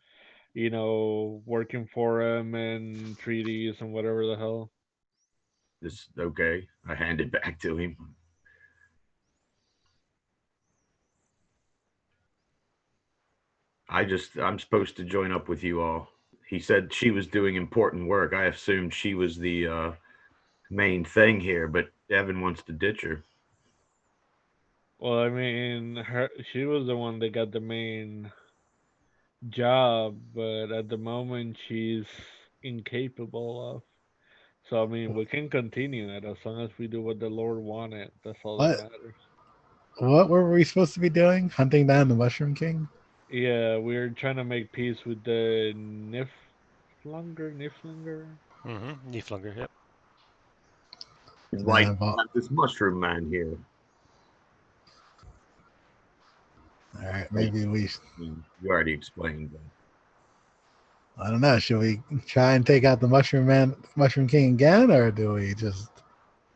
working for him and treaties and whatever the hell. This okay. I hand it back to him. I'm supposed to join up with you all. He said she was doing important work. I assumed she was the main thing here, but Evan wants to ditch her. Well, I mean, she was the one that got the main job, but at the moment she's incapable of. So I mean, we can continue it as long as we do what the Lord wanted. That's all that What? matters. What were we supposed to be doing? Hunting down the Mushroom King? Yeah, we're trying to make peace with the Niflunger. Mm-hmm. Nieflunger, yep. Why Yeah, do you have this mushroom man here? all right, Wait, maybe we. you already explained that. I don't know. Should we try and take out the Mushroom King again, or do we just?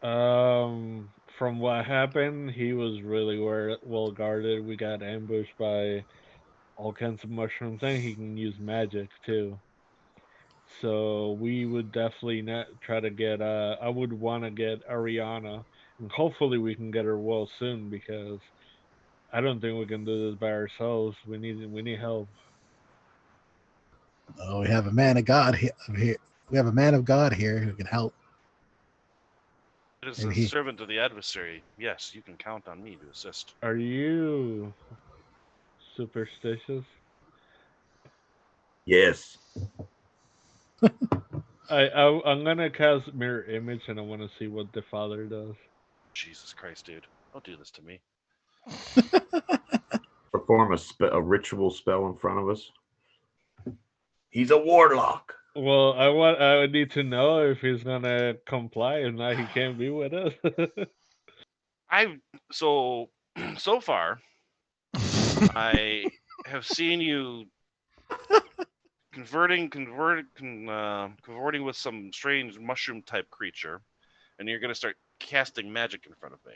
From what happened, he was really well guarded. We got ambushed by all kinds of mushrooms, and he can use magic too. So we would definitely not try to get. I would want to get Ariana, and hopefully we can get her well soon because I don't think we can do this by ourselves. We need help. Oh, we have a man of God here. We have a man of God here who can help. It is Maybe a he. servant of the adversary. Yes, you can count on me to assist. Are you superstitious? Yes. I'm gonna cast mirror image, and I want to see what the father does. Jesus Christ, dude. Don't do this to me. Perform a ritual spell in front of us. He's a warlock. Well, I would need to know if he's gonna comply. If not, he can't be with us. I so so far I have seen you converting with some strange mushroom type creature, and you're gonna start casting magic in front of me,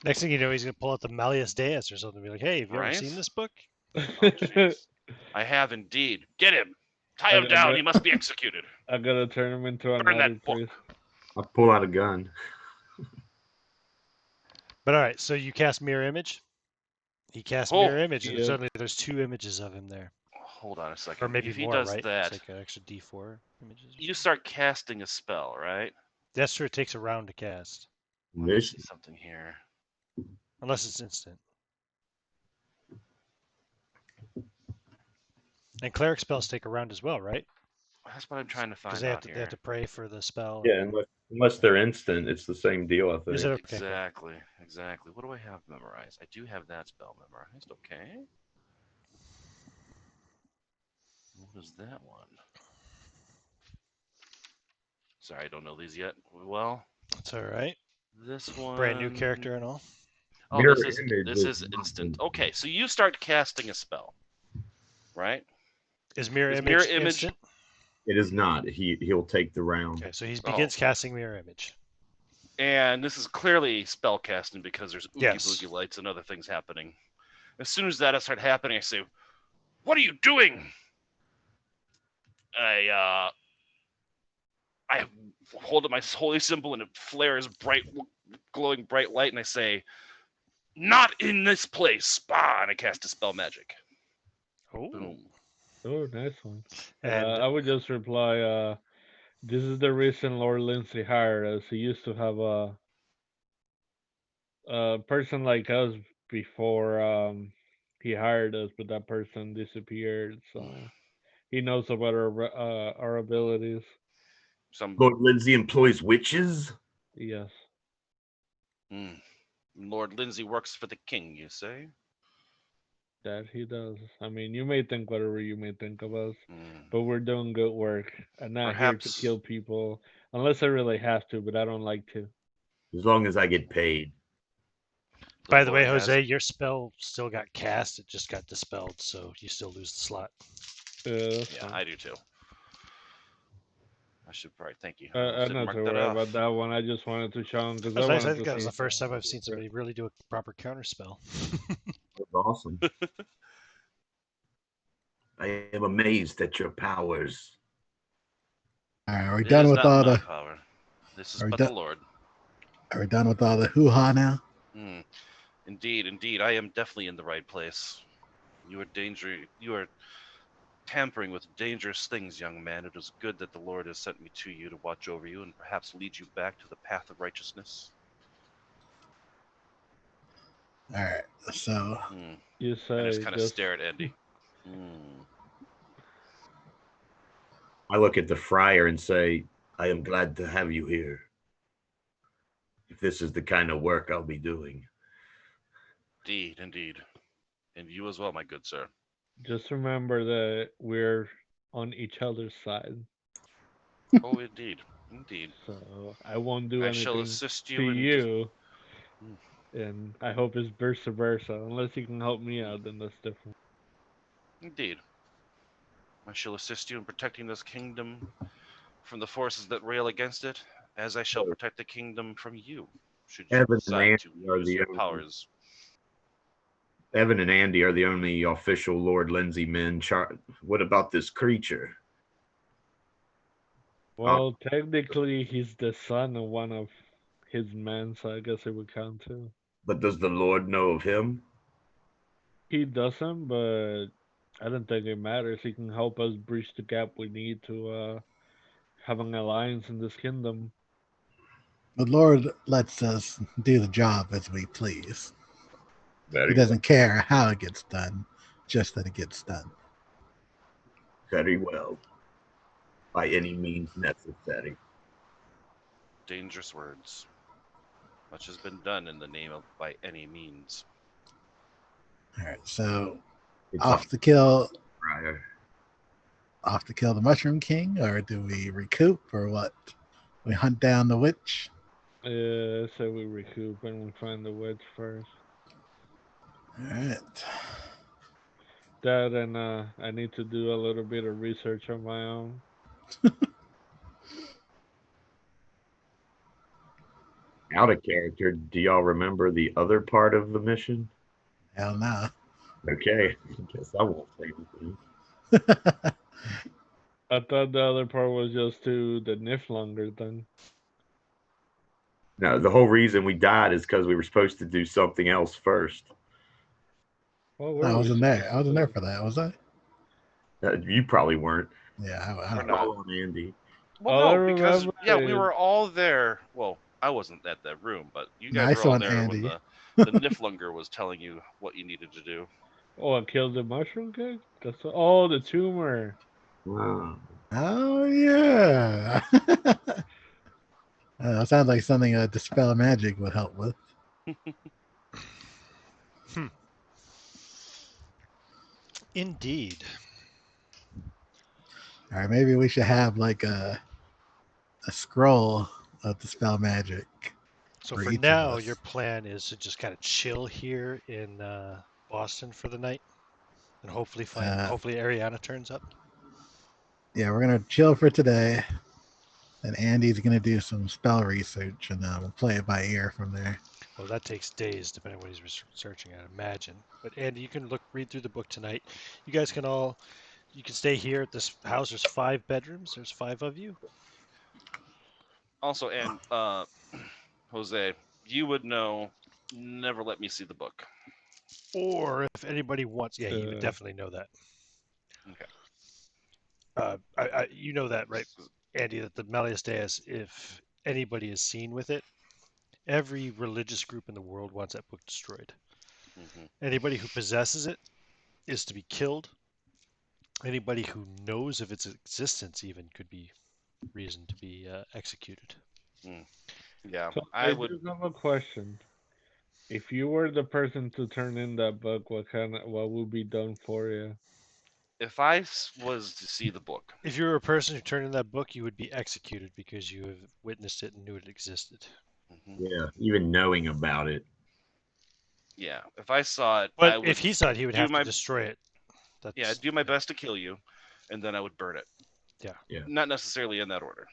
Next thing you know, he's gonna pull out the Malleus Deus or something. Be like, "Hey, have you ever right? seen this book?" Oh, jeez. I have indeed. Get him. Tie him down. He must be executed. I gotta turn him into Burn another that book. priest. I'll pull out a gun. But all right, so you cast mirror image. He casts Oh, mirror image, and yeah. suddenly there's 2 images of him there, Hold on a or second. maybe If he more, does right? that, It's like an extra D4 images. you start casting a spell, right? That's true. It takes a round to cast, Let me This see something here. unless it's instant. And cleric spells take a round as well, right? That's what I'm trying to Because find they have out to here. pray for the spell. yeah, unless they're instant, it's the same deal. I think. Is it okay? Cool. Exactly, exactly. What do I have memorized? I do have that spell memorized. Okay. What is that one? Sorry, I don't know these yet. Well, It's all right. this one. Brand new character and all. Oh, Mirror this image is instant. Okay, so you start casting a spell, right? Is mirror Is image mirror image- instant? It is not. He'll take the round. Okay, so he Oh. begins casting mirror image. And this is clearly spell casting because there's oogie Yes. boogie lights and other things happening. As soon as that starts happening, I say, "What are you doing?" I hold up my holy symbol and it flares bright, glowing bright light, and I say, "Not in this place!" Bah! And I cast Dispel Magic. Oh. Boom. Oh, nice one. And I would just reply, this is the reason Lord Lindsay hired us. He used to have a person like us before he hired us, but that person disappeared. So he knows about our abilities. Some Lord Lindsay employs witches. Yes, Lord Lindsay works for the king, you say? that he does. I mean, you may think whatever you may think of us, Hmm. but we're doing good work. I'm not here to Perhaps- kill people unless I really have to, but I don't like to. As long as I get paid. by the way, Lord has- Jose, your spell still got cast. It just got dispelled, so you still lose the slot. That's Yeah, fine. I do too. I should probably thank you. I'm Didn't not mark too that worried off. about that one. I just wanted to show him because That's I nice. I wanted think to that was see. the first time I've seen somebody really do a proper counter spell. That's awesome. I am amazed at your powers. All right, are we It done is with not all my the? power. This is Are we but done? the Lord. Are we done with all the hoo-ha now? Indeed, indeed, I am definitely in the right place. You are tampering with dangerous things, young man. It is good that the Lord has sent me to you to watch over you and perhaps lead you back to the path of righteousness. All right, so You I say just kind of stare at Andy. I look at the friar and say, I am glad to have you here. If this is the kind of work I'll be doing. Indeed, indeed. And you as well, my good sir. just remember that we're on each other's side. Oh, indeed, indeed. So I won't do I shall anything assist to you in you, Mm. and I hope it's vice versa. Unless you can help me out, then that's different. Indeed. I shall assist you in protecting this kingdom from the forces that rail against it, as I shall protect the kingdom from you, should you Evan and decide to Andy are use the your only- powers. Evan and Andy are the only official Lord Lindsay men. What about this creature? Well, technically, he's the son of one of his men, so I guess it would count too. But does the Lord know of him? He doesn't, but I don't think it matters. He can help us bridge the gap we need to have an alliance in this kingdom. the Lord lets us do the job as we please. Very He doesn't care how it gets done, just that it gets done. Very well. By any means necessary. Dangerous words. Much has been done in the name of by any means. All right, so It's off to kill friar. the Mushroom King, or do we recoup, or what? We hunt down the witch. So we recoup and we find the witch first. All right. That and I need to do a little bit of research on my own. Out of character, do y'all remember the other part of the mission? Hell no. Okay, I guess I won't say anything. I thought the other part was just to the Niflonger thing. No, the whole reason we died is because we were supposed to do something else first. What I were we wasn't there. supposed I to wasn't there do? for that, was I? You probably weren't. Yeah, I We're don't know. not. All on Andy. Well, All I no, because remember yeah, we is, were all there. Well, I wasn't at that room, but you guys were Nice all one, there when Andy. the Niflunger was telling you what you needed to do. oh, I killed the mushroom kid. That's what, oh, the tumor. Wow. Oh yeah. That sounds like something a dispel magic would help with. Hmm. Indeed. All right, maybe we should have like a scroll of dispel magic So for for each of now, your us. plan is to just kind of chill here in Boston for the night, and Uh, hopefully Ariana turns up. yeah, we're gonna chill for today, and Andy's gonna do some spell research, and we'll play it by ear from there. Well, that takes days, depending on what he's researching, I'd imagine. But Andy, you can read through the book tonight. You guys can you can stay here at this house. There's 5 bedrooms. There's 5 of you. Also, and Jose, you would know. Never let me see the book. Or if anybody wants, yeah, he would Uh, definitely know that. Okay. You know that, right, Andy? That the Malleus Deus, if anybody is seen with it, every religious group in the world wants that book destroyed. Hmm. Anybody who possesses it is to be killed. Anybody who knows of its existence even could be reason to be executed. Yeah, so I I would. just have a question. If you were the person to turn in that book, what would be done for you? If I was to see the book, If you were a person who turned in that book, you would be executed because you have witnessed it and knew it existed. hmm Yeah, even knowing about it. yeah, if I saw it, But I if would he saw it, he would do have to my destroy it. yeah, That's do my best to kill you, and then I would burn it. yeah. Yeah. Not necessarily in that order,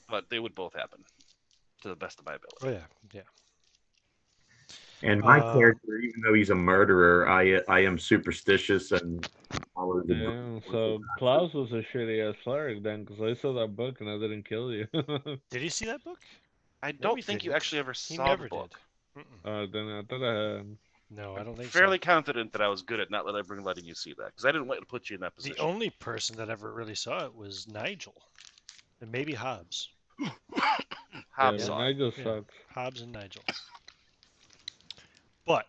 but they would both happen to the best of my Oh ability. yeah, yeah. And my Um, character, even though he's a murderer, I am superstitious and follow the Damn, course so Klaus was a shitty ass cleric then, because I saw that book and I didn't kill you. did he see that book? I Maybe don't he think you didn't. actually ever He saw the never did. book. Mm-mm. Then I thought I had. No, I I'm don't think so. fairly confident that I was good at not letting you see that because I didn't want to put you in that The position. only person that ever really saw it was Nigel, and maybe Hobbs. Hobbs Yeah, Yeah, but saw it, Nigel yeah, sucks. Hobbs and Nigel. But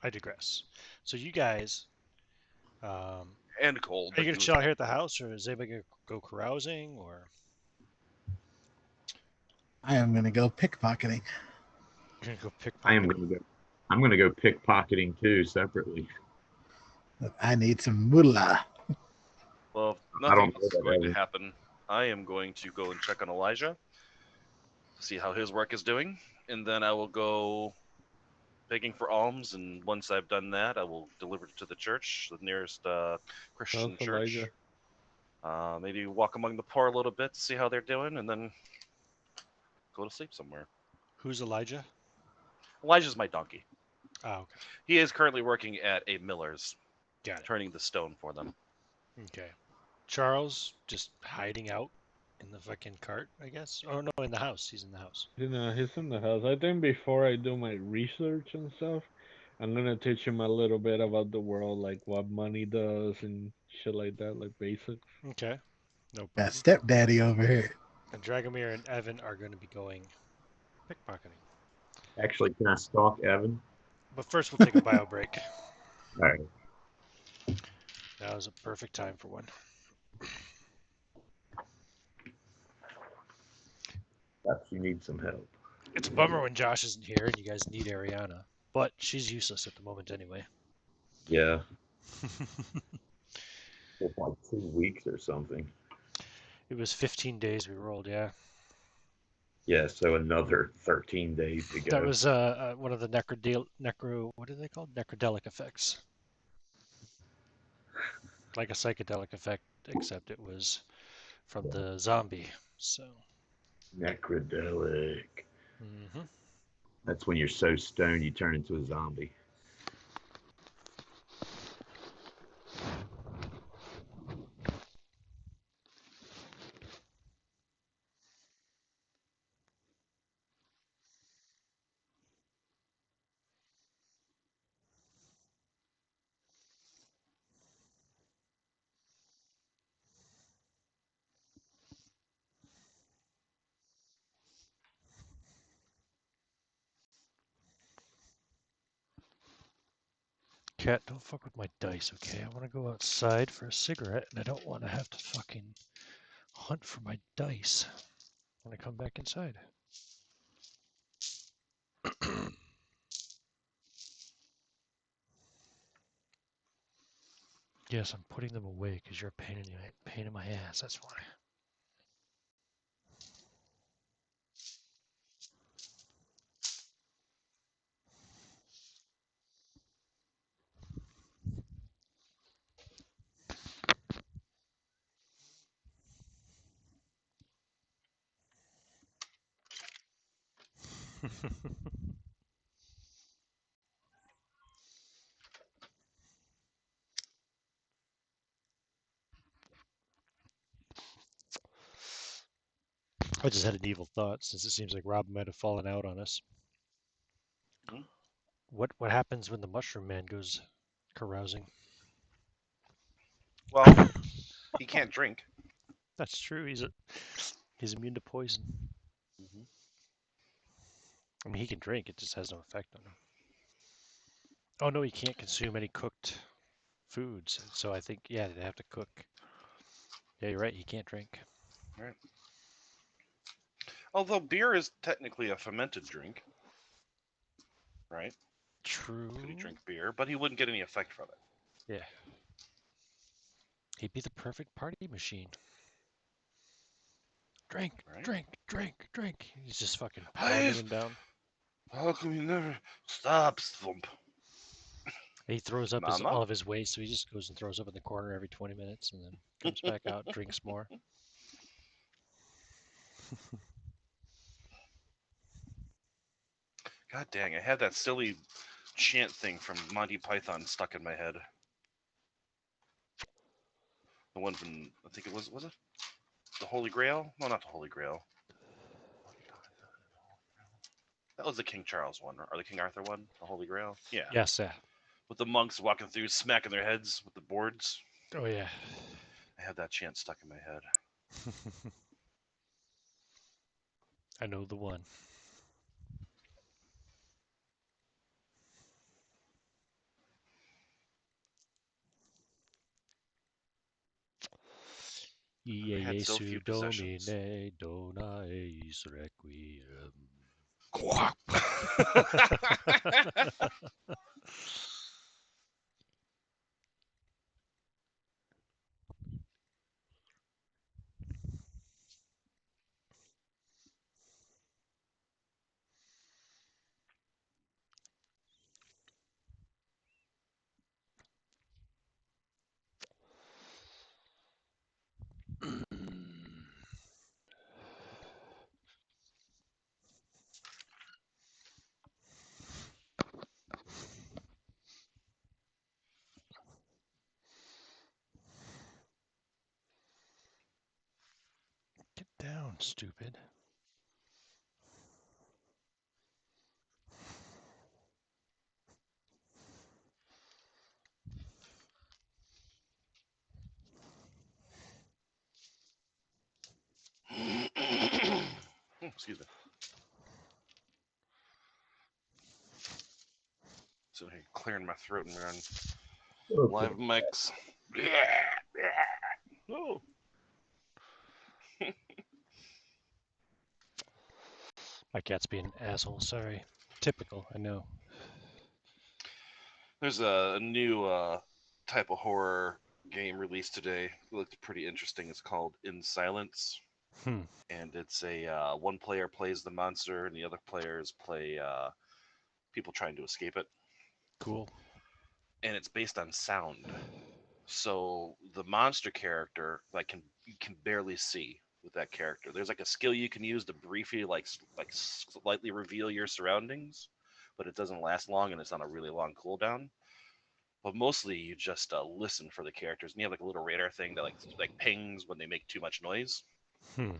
I digress. So you guys, and Cole, are you but gonna he was chill out here at the house, or is anybody gonna go carousing, or I am gonna go pickpocketing. you're gonna go I am pickpocket? going to go. I'm going to go pickpocketing too separately. I need some moolah. well. If I nothing don't else know is that going to ever. happen. I am going to go and check on Elijah, see how his work is doing, and then I will go begging for alms. And once I've done that, I will deliver it to the church, the nearest How's Christian Elijah? church. Maybe walk among the poor a little bit, see how they're doing, and then go to sleep somewhere. Who's Elijah? Elijah's my donkey. Ah, okay, He is currently working at a miller's, got it. turning the stone for them. Okay, Charles just hiding out in the fucking cart, I guess. Oh no, in the house. He's in the house. You know, he's in the house. I think before I do my research and stuff, I'm gonna teach him a little bit about the world, like what money does and shit like that, like basics. Okay, no Got problem. stepdaddy over here. And Dragomir and Evan are going to be going pickpocketing. Actually, can I stalk Evan? But first, we'll take a bio break. All right. Now is a perfect time for one. Perhaps you need some help. It's a bummer when Josh isn't here and you guys need Ariana, but she's useless at the moment anyway. Yeah, for like 2 weeks or something. It was 15 days we rolled, yeah. Yeah, so another 13 days to That go. was one of the what are they called? Necrodelic effects. Like a psychedelic effect, except it was from the zombie. So, Necrodelic. hmm That's when you're so stoned you turn into a zombie. Cat, don't fuck with my dice, okay? I want to go outside for a cigarette, and I don't want to have to fucking hunt for my dice when I come back inside. Yes, I'm putting them away because you're a pain in my ass. That's why. I just had an evil thought since it seems like Rob might have fallen out on us. Hmm? What happens when the mushroom man goes carousing? Well, he can't drink. That's true. He's immune to poison. Mm-hmm. I mean, he can drink. It just has no effect on him. Oh no, he can't consume any cooked foods. So I think they have to cook. Yeah, you're right. He can't drink. Right. Although beer is technically a fermented drink, right? True. Could he drink beer? But he wouldn't get any effect from it. Yeah. He'd be the perfect party machine. Drink, Right? drink, drink, drink. He's just fucking pounding him down. How come you never stop, Thump? He throws up Mama? all of his waste, so he just goes and throws up in the corner every 20 minutes and then comes back out, drinks more. God dang, I had that silly chant thing from Monty Python stuck in my head. The one from, I think it was it the Holy Grail? No, not the Holy Grail. That was the King Charles one, or the King Arthur one, the Holy Grail. Yeah. Yes, yeah. With the monks walking through, smacking their heads with the boards. Oh, yeah. I had that chant stuck in my head. I know the one. I had so few Iesu possessions. Domine Dona Eis Requiem. Get down, stupid. Excuse me. So hey, clearing my throat and we're on Okay. live mics. Oh. My cat's being an asshole. Sorry. Typical, I know. There's a new type of horror game released today. It looked pretty interesting. It's called In Silence. Hmm. And it's a one player plays the monster and the other players play people trying to escape it. Cool. And it's based on sound. So the monster character, like, you can barely see with that character. There's like a skill you can use to briefly like slightly reveal your surroundings, but it doesn't last long and it's on a really long cooldown. But mostly you just listen for the characters, and you have like a little radar thing that like pings when they make too much noise. Hmm.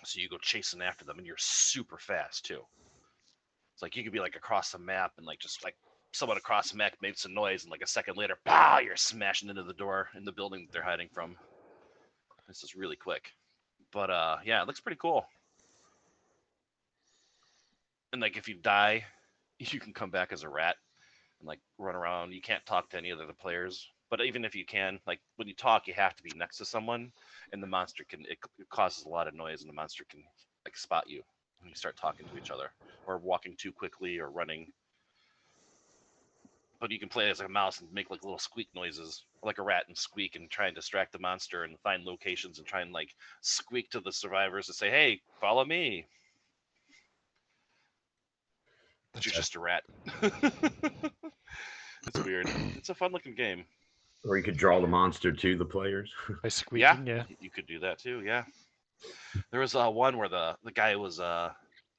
So you go chasing after them, and you're super fast too. It's like you could be like across the map, and like just like someone across the map made some noise, and like a second later, pow, you're smashing into the door in the building that they're hiding from. This is really quick, but yeah, it looks pretty cool. And like if you die, you can come back as a rat. and like run around. You can't talk to any of the other players. But even if you can, like when you talk, you have to be next to someone, and the monster it causes a lot of noise, and the monster can like spot you when you start talking to each other, or walking too quickly, or running. But you can play as a mouse and make like little squeak noises, like a rat, and squeak and try and distract the monster and find locations and try and like squeak to the survivors and say, "Hey, follow me." But you're Okay. just a rat. It's weird. It's a fun looking game. Or you could draw the monster to the players. By squeaking, yeah. You could do that too. Yeah. There was one where the guy was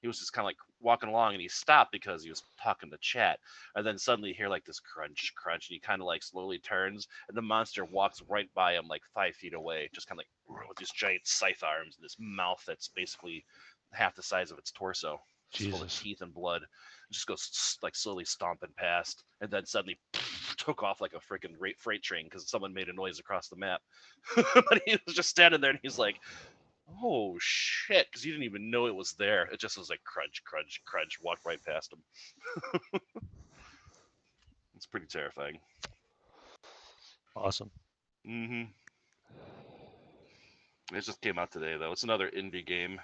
he was just kind of like walking along and he stopped because he was talking to chat, and then suddenly you hear like this crunch crunch and he kind of like slowly turns and the monster walks right by him like 5 feet away, just kind of like with these giant scythe arms and this mouth that's basically half the size of its torso, just full of Jesus. teeth and blood. It just goes like slowly stomping past, and then suddenly took off like a freaking freight train because someone made a noise across the map. But he was just standing there and he's like, "Oh shit," because you didn't even know it was there. It just was like crunch, crunch, crunch, walked right past him. It's pretty terrifying. Awesome. Mm-hmm. It just came out today, though. It's another indie game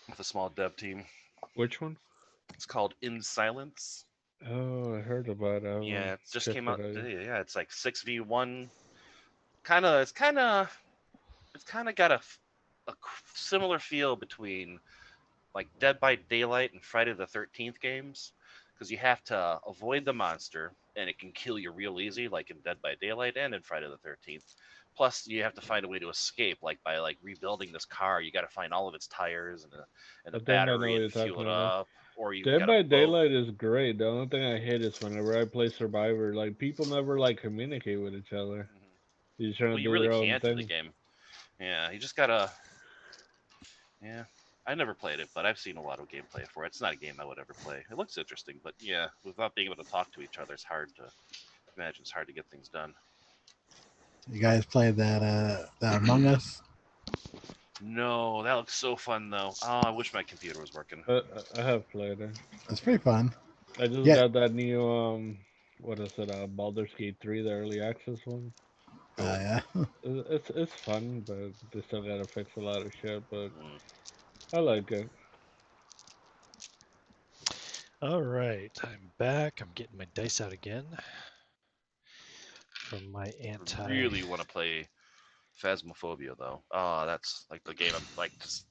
with a small dev team. Which one? It's called In Silence. Oh, I heard about it. Yeah, it just Checked came it out out yet. today. Yeah, it's like 6v1. It's kind of got a similar feel between like Dead by Daylight and Friday the 13th games, because you have to avoid the monster and it can kill you real easy, like in Dead by Daylight and in Friday the 13th. Plus, you have to find a way to escape, like by like rebuilding this car. You got to find all of its tires and I a think I know battery what and you're fuel talking it about. up, or you Dead got a by boat. Daylight is great. The only thing I hate is whenever I play Survivor, like people never like communicate with each other. Mhm. You're just trying Well, to you do really their own can't in the thing. game. Yeah, you just gotta. Yeah, I never played it, but I've seen a lot of gameplay for it. It's not a game I would ever play. It looks interesting, but yeah, without being able to talk to each other, it's hard to imagine. It's hard to get things done. You guys played that Among Us? No, that looks so fun though. Oh, I wish my computer was working. I have played it. It's pretty fun. I just Yeah. got that new what is it? Baldur's Gate 3, the early access one. Cool. Yeah. It's fun, but they still gotta fix a lot of shit. But Mm. I like it. All right, I'm back. I'm getting my dice out again from my I really want to play Phasmophobia though. Oh, that's like the game I'm like just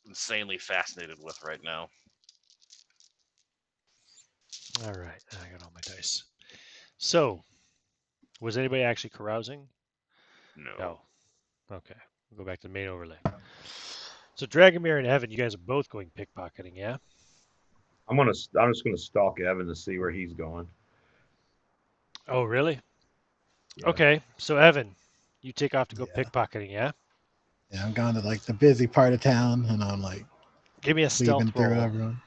insanely fascinated with right now. All right, I got all my dice. So, was anybody actually carousing? No. No. Okay, we'll go back to the main overlay. So, Dragomir and Evan, you guys are both going pickpocketing, yeah? I'm just gonna stalk Evan to see where he's going. Oh, really? Yeah. Okay, so Evan, you take off to go Yeah. pickpocketing, yeah? Yeah, I'm going to like the busy part of town, and I'm like Give me a stealth weaving through roll. everyone.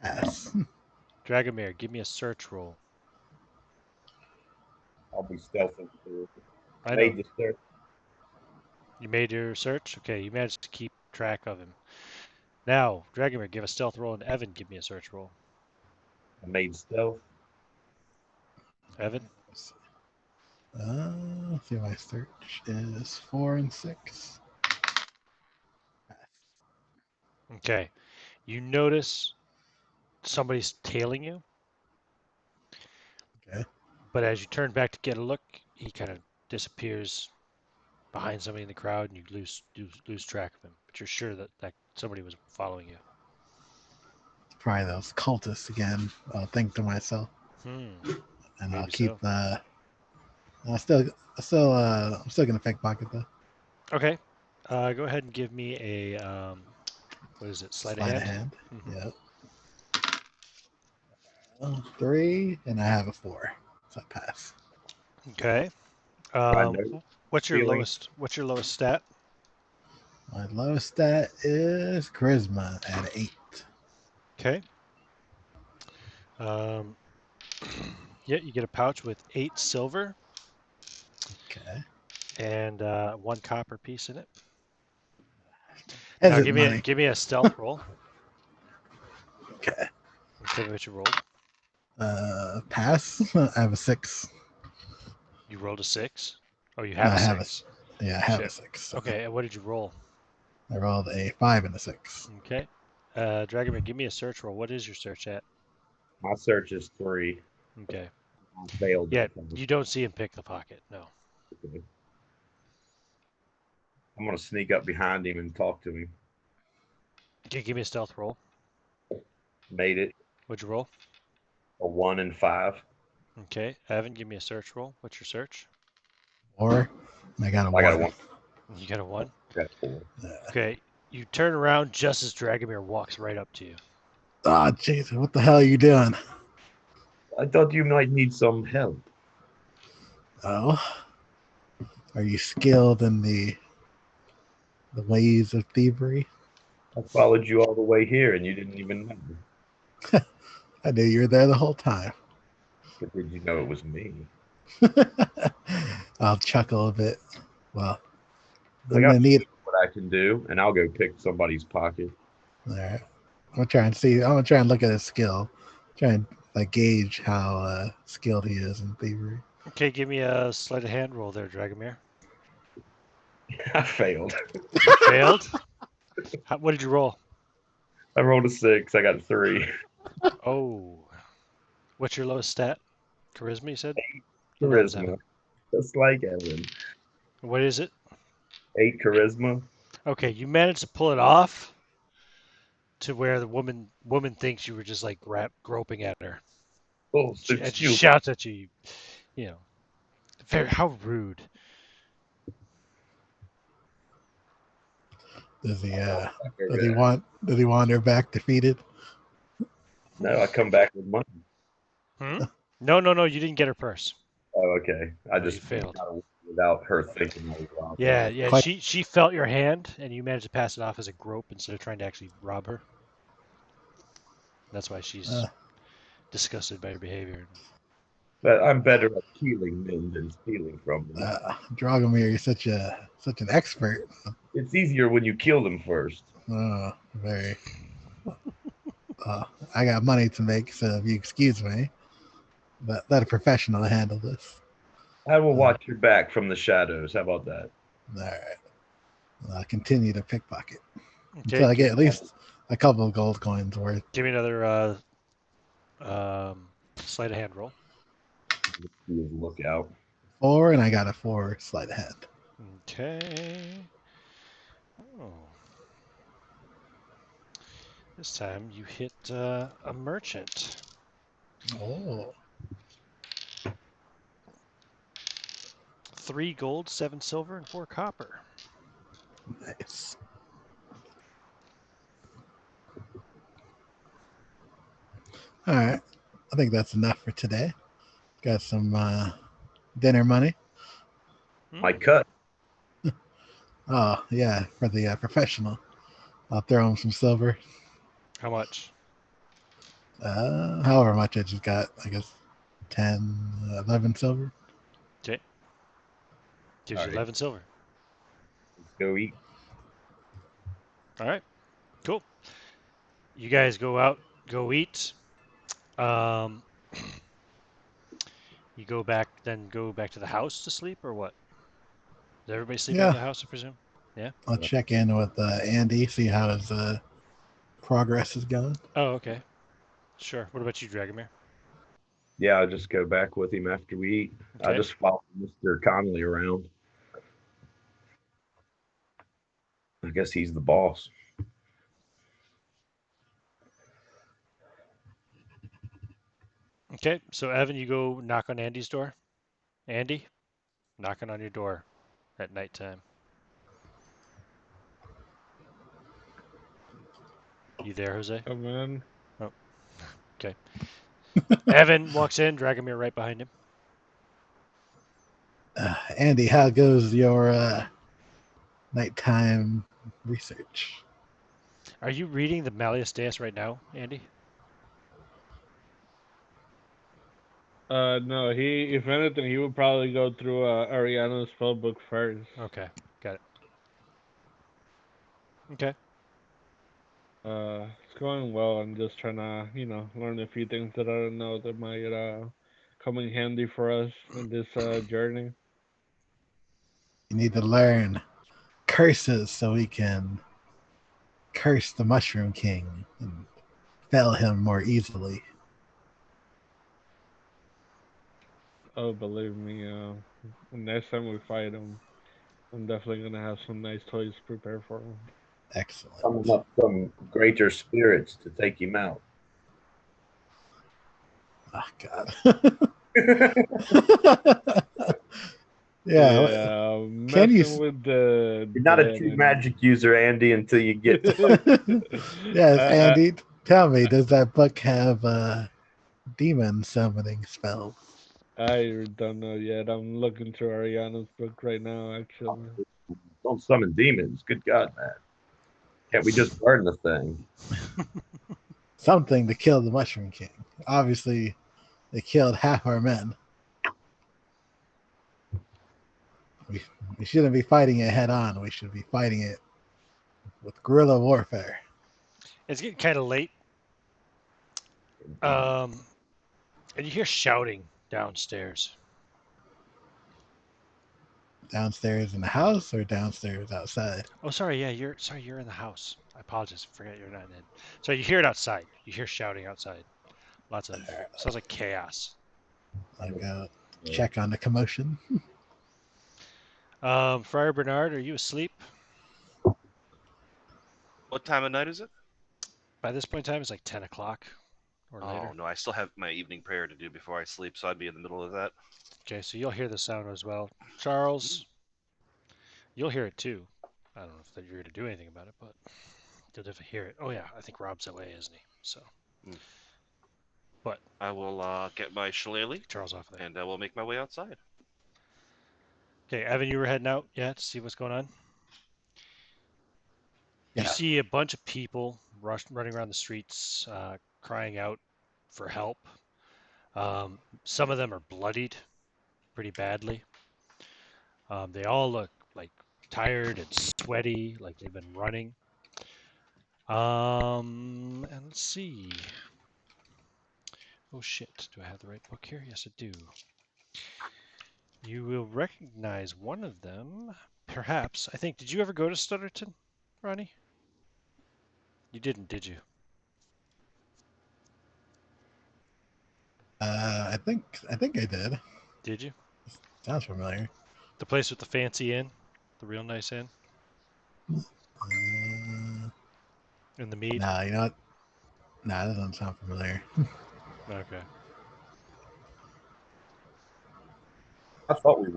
Yes. Dragomir, give me a search roll. I'll be stealthing through. I know. Made the search. You made your search? Okay, you managed to keep track of him. Now, Dragomir, give a stealth roll, and Evan, give me a search roll. I made stealth. Evan? Let's see, my search is 4 and 6. Okay. You notice somebody's tailing you, Okay. but as you turn back to get a look, he kind of disappears behind somebody in the crowd, and you lose track of him. But you're sure that somebody was following you. Probably those cultists again. I'll think to myself, and I'll Maybe keep so. the. I'm still gonna pickpocket though. Okay. Go ahead and give me a what is it? Sleight of hand. Mhm. Yep. 3, and I have a 4, so I pass. Okay. I know. What's your Feeling. lowest? What's your lowest stat? My lowest stat is charisma at 8. Okay. Yeah, you get a pouch with 8 silver Okay. and 1 copper piece in it. Now Peasant money. give me a stealth roll. Okay. Tell me what you rolled. Pass. I have a 6. You rolled a 6. Oh, you No, have a I have a 6. Yeah, I have a Shit. 6. So Okay, and what did you roll? I rolled a 5 and a 6. Okay. Dragomir, give me a search roll. What is your search at? My search is 3. Okay. I failed. Yeah, that time. you don't see him pick the pocket. No. Okay. I'm gonna sneak up behind him and talk to him. Okay, give me a stealth roll. Made it. What'd you roll? A 1 and 5. Okay. Evan, give me a search roll. What's your search? 4. And I got a 1. I got a 1. You got a 1? I got a 4. Okay. You turn around just as Dragomir walks right up to you. Oh, Jesus. What the hell are you doing? I thought you might need some help. Oh. Are you skilled in the ways of thievery? I followed you all the way here and you didn't even know. I knew you were there the whole time. But did you know it was me? I'll chuckle a bit. Well, I'm Like, gonna I'll need. see what I can do, and I'll go pick somebody's pocket. All right. I'm gonna try and see. I'm gonna try and look at his skill. Try and gauge how skilled he is in thievery. Okay, give me a sleight of hand roll there, Dragomir. I failed. You failed? What did you roll? I rolled a 6. I got a 3. Oh. What's your lowest stat? Charisma, you said? Charisma. Just like Evan. What is it? 8 charisma. Okay, you managed to pull it off to where the woman thinks you were just like groping at her. Oh, And she shouts at you, you know, how rude. Does he wander back defeated? No, I come back with money. No, you didn't get her purse. Oh, okay. I No, just you failed. got away without her thinking I was robbing. Yeah. Quite- She felt your hand, and you managed to pass it off as a grope instead of trying to actually rob her. That's why she's disgusted by your behavior. But I'm better at killing men than stealing from them. Dragomir, you're such an expert. It's easier when you kill them first. Very. I got money to make, so if you excuse me, but let a professional handle this. I will watch your back from the shadows. How about that? All right. I'll continue to pickpocket Okay, until I get at least a couple of gold coins worth. give me another sleight of hand roll. Look out. 4, and I got a 4 sleight of hand. Okay. Oh. This time you hit a merchant. Oh. 3 gold, 7 silver, and 4 copper. Nice. All right. I think that's enough for today. Got some dinner money. My cut. Oh, yeah, for the professional. I'll throw him some silver. How much? However much I just got, I guess 10, 11 silver. Okay. Gives you Alright. 11 silver. Let's go eat. All right. Cool. You guys go out, go eat. You go back to the house to sleep, or what? Is everybody sleeping in the house, I presume? Yeah. I'll check in with Andy, see how his progress is going. Oh, okay. Sure. What about you, Dragomir? Yeah, I'll just go back with him after we eat. Okay. I'll just follow Mr. Connolly around. I guess he's the boss. Okay. So Evan, you go knock on Andy's door. Andy, knocking on your door at nighttime. You there, Jose? Come in. Oh. Okay. Evan walks in, Dragomir right behind him. Andy, how goes your nighttime research? Are you reading the Malleus Deus right now, Andy? No, if anything, he would probably go through Ariana's spell book first. Okay. Got it. Okay. It's going well. I'm just trying to, learn a few things that I don't know that might come in handy for us in this journey. You need to learn curses so we can curse the Mushroom King and fell him more easily. Oh, believe me, next time we fight him, I'm definitely gonna have some nice toys prepared for him. Excellent. Summon up some greater spirits to take him out. Oh God. You're yeah. Can you? Messing with the not a dead true and magic user, Andy, until you get Yes, I, Andy. Tell me, does that book have demon summoning spells? I don't know yet. I'm looking through Ariana's book right now, actually. don't summon demons. Good God, man. Can't we just burn the thing? Something to kill the Mushroom King. Obviously, they killed half our men. We, we shouldn't be fighting it head on. We should be fighting it with guerrilla warfare. It's getting kind of late. And you hear shouting downstairs. Downstairs in the house or downstairs outside? Oh, sorry. Yeah, you're in the house. I apologize. I forgot you're not in. So you hear it outside. You hear shouting outside. Lots of sounds like chaos. I'll go check on the commotion. Friar Bernard, are you asleep? What time of night is it? By this point in time, it's like 10 o'clock or later. Oh no, I still have my evening prayer to do before I sleep, so I'd be in the middle of that. Okay, so you'll hear the sound as well. Charles, you'll hear it too. I don't know if you're going to do anything about it, but you'll definitely hear it. Oh yeah, I think Rob's away, isn't he? So, but I will get my shillelagh Charles off there. and I will make my way outside. Okay, Evan, you were heading out, yeah, to see what's going on. You Yeah. see a bunch of people running around the streets, crying out for help. Some of them are bloodied pretty badly. They all look like tired and sweaty, like they've been running. And let's see. Oh shit, do I have the right book here? Yes, I do. You will recognize one of them, perhaps. I think, did you ever go to Stutterton, Ronnie? You didn't, did you? I think I did. Did you? Sounds familiar. The place with the fancy inn? The real nice inn? In the mead? Nah, you know what? Nah, that doesn't sound familiar. Okay. I thought we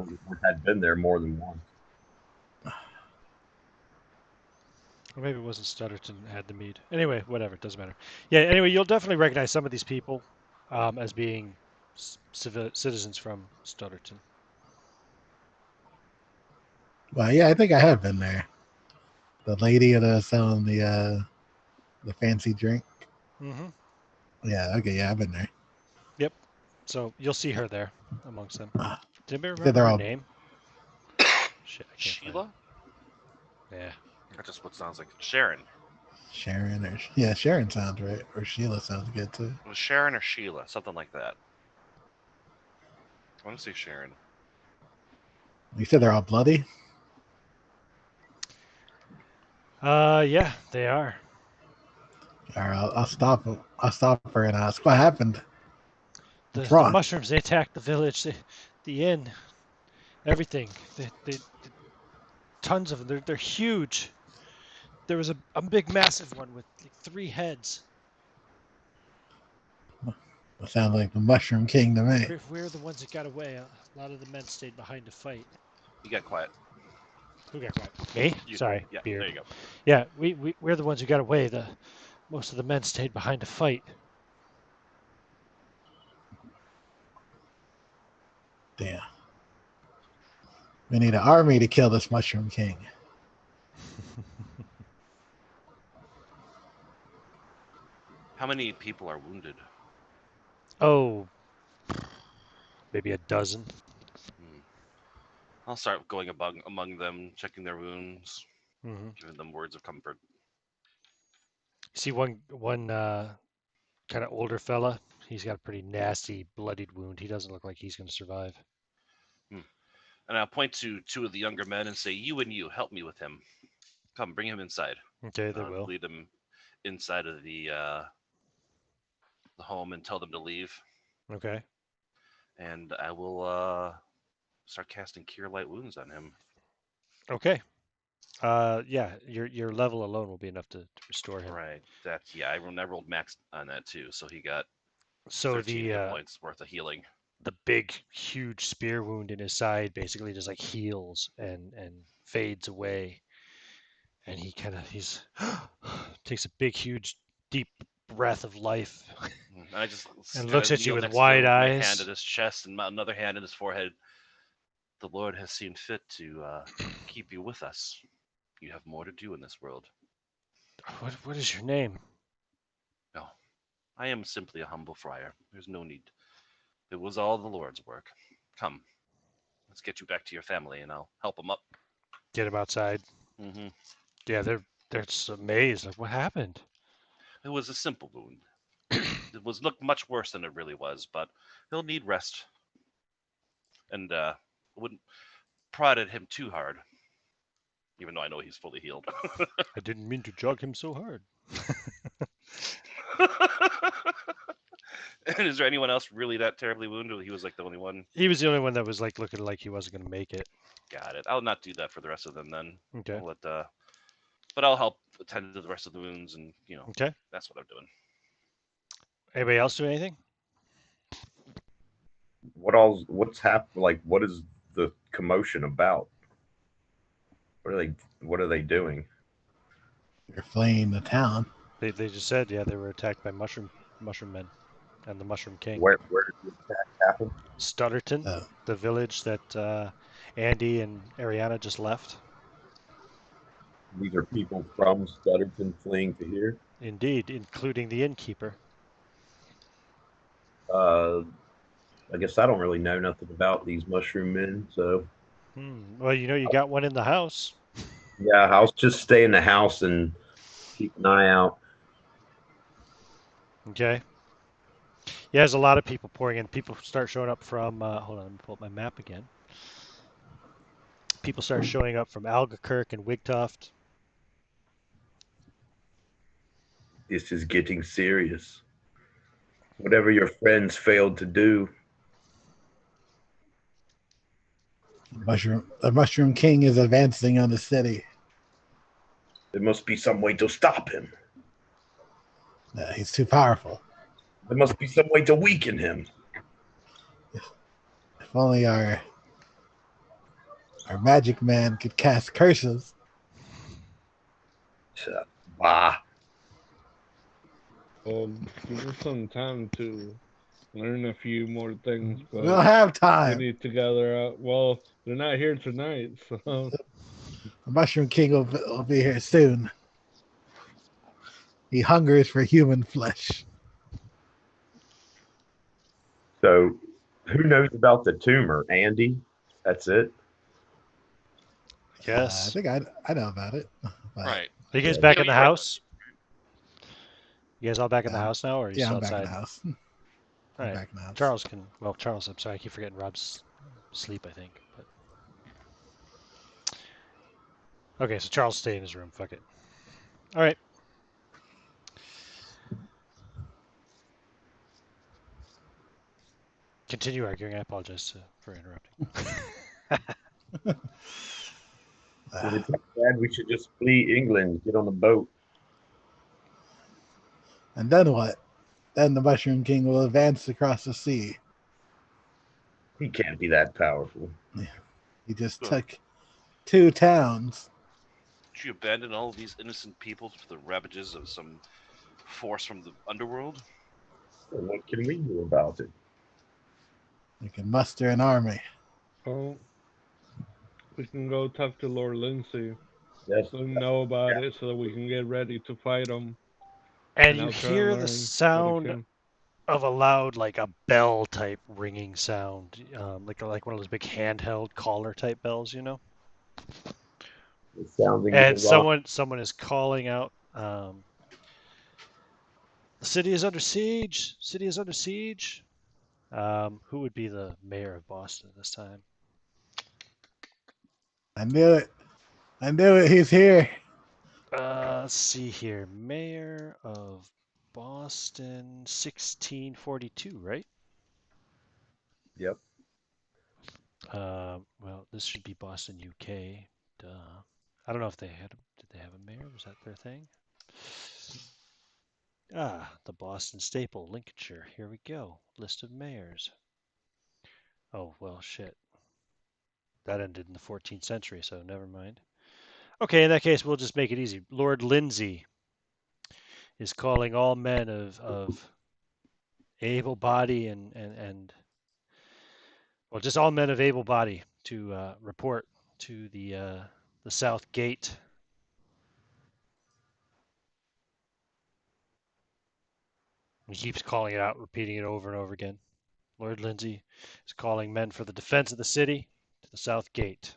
had been there more than once. Or maybe it wasn't Stutterton that had the mead. Anyway, whatever, it doesn't matter. Yeah, anyway, you'll definitely recognize some of these people as being citizens from Stutterton. Well, yeah, I think I have been there. The lady that was selling the fancy drink. Mm-hmm. Yeah, okay, yeah, I've been there. Yep. So you'll see her there amongst them. Did anybody You said remember they're her all name? Shit, I can't find Sheila? it. Yeah. That's just what sounds like. Sharon. Sharon or yeah, Sharon sounds right. Or Sheila sounds good too. It was Sharon or Sheila, something like that. I want to say Sharon. You said they're all bloody? Yeah, they are. All right, I'll stop. I'll stop her and ask what happened. What's The wrong? mushrooms, they attacked the village, the inn, everything. They tons of them. They're huge. There was a big, massive one with like 3 heads. It sounds like the Mushroom King to me. We're the ones that got away. A lot of the men stayed behind to fight. You got quiet. Who got quiet? Me? You. Sorry, Yeah, Beard. there you go. Yeah, we're the ones who got away. Most of the men stayed behind to fight. Damn. We need an army to kill this Mushroom King. How many people are wounded? Oh, maybe a dozen. I'll start going among them, checking their wounds, Mm-hmm. giving them words of comfort. See one kind of older fella. He's got a pretty nasty, bloodied wound. He doesn't look like he's going to survive. And I'll point to two of the younger men and say, "You and you, help me with him. Come, bring him inside." Okay, they I'll will. lead them inside of the home and tell them to leave. Okay. And I will start casting Cure Light Wounds on him. Okay. Yeah, your level alone will be enough to restore him. Right. That's I rolled max on that too, so he got So 13 hit points worth of healing. the big, huge spear wound in his side basically just like heals and fades away, and he's takes a big, huge, deep breath of life. And I just And kinda looks at you kneel with next to wide him, my eyes. hand at his chest and another hand at his forehead. The Lord has seen fit to keep you with us. You have more to do in this world. What is your name? No, I am simply a humble friar. There's no need. It was all the Lord's work. Come, let's get you back to your family, and I'll help them up. Get him outside. Mm-hmm. Yeah, they're just amazed. Like, what happened? It was a simple wound. It was looked much worse than it really was, but he'll need rest. And wouldn't prod at him too hard, even though I know he's fully healed. I didn't mean to jog him so hard. And is there anyone else really that terribly wounded? He was like the only one. He was the only one that was like looking like he wasn't going to make it. Got it. I'll not do that for the rest of them then. Okay. I'll let, but I'll help attend to the rest of the wounds, and Okay. that's what I'm doing. Anybody else do anything? What's happened? Like, what is the commotion about? What are they doing? They're fleeing the town. They just said, yeah, they were attacked by mushroom men and the Mushroom King. Where did the attack happen? Stutterton, Oh. the village that Andy and Ariana just left. These are people from Stutterton fleeing to here. Indeed, including the innkeeper. I guess I don't really know nothing about these mushroom men, so Well, you got one in the house. yeah, I'll just stay in the house and keep an eye out. Okay. Yeah, there's a lot of people pouring in. People start showing up from, hold on, let me pull up my map again. People start showing up from Albuquerque and Wigtoft. This is getting serious. Whatever your friends failed to do, The Mushroom King is advancing on the city. there must be some way to stop him. He's too powerful. There must be some way to weaken him. If only our magic man could cast curses. Bah. Give us some time to learn a few more things, but We don't have we time. need to gather out. Well, they're not here tonight, so The Mushroom King will be here soon. He hungers for human flesh. So, who knows about the tumor? Andy? That's it? Yes. I think I know about it. But Right. Are you guys Yeah. back So in the you're- house? You guys all back in the house now, or are you yeah, still I'm back in outside? the house. All I'm right. back in the house. Charles, I'm sorry, I keep forgetting Rob's asleep, I think. But okay, so Charles stay in his room. Fuck it. All right. Continue arguing. I apologize for interrupting. If it's that bad, we should just flee England, get on the boat. And then what? Then the Mushroom King will advance across the sea. He can't be that powerful. He just Good. took 2 towns. Did you abandon all of these innocent people to the ravages of some force from the underworld? So what can we do about it? We can muster an army. well, we can go talk to Lord Lindsay, Yes. let him know about it, so that we can get ready to fight him. And you I'll try and hear learn the what I sound can. of a loud, like a bell type ringing sound, like one of those big handheld caller type bells, It sounds like And someone is calling out, The city is under siege. City is under siege. Who would be the mayor of Boston this time? I knew it. I knew it. He's here. Let's see here. Mayor of Boston, 1642, right? Yep. Well, this should be Boston, UK. Duh. I don't know if they had. Did they have a mayor? Was that their thing? The Boston Staple, Lincolnshire. Here we go. List of mayors. Oh, well, shit. That ended in the 14th century, so never mind. Okay, in that case, we'll just make it easy. Lord Lindsay is calling all men of able body and well, just all men of able body to report to the South Gate. He keeps calling it out, repeating it over and over again. Lord Lindsay is calling men for the defense of the city to the South Gate.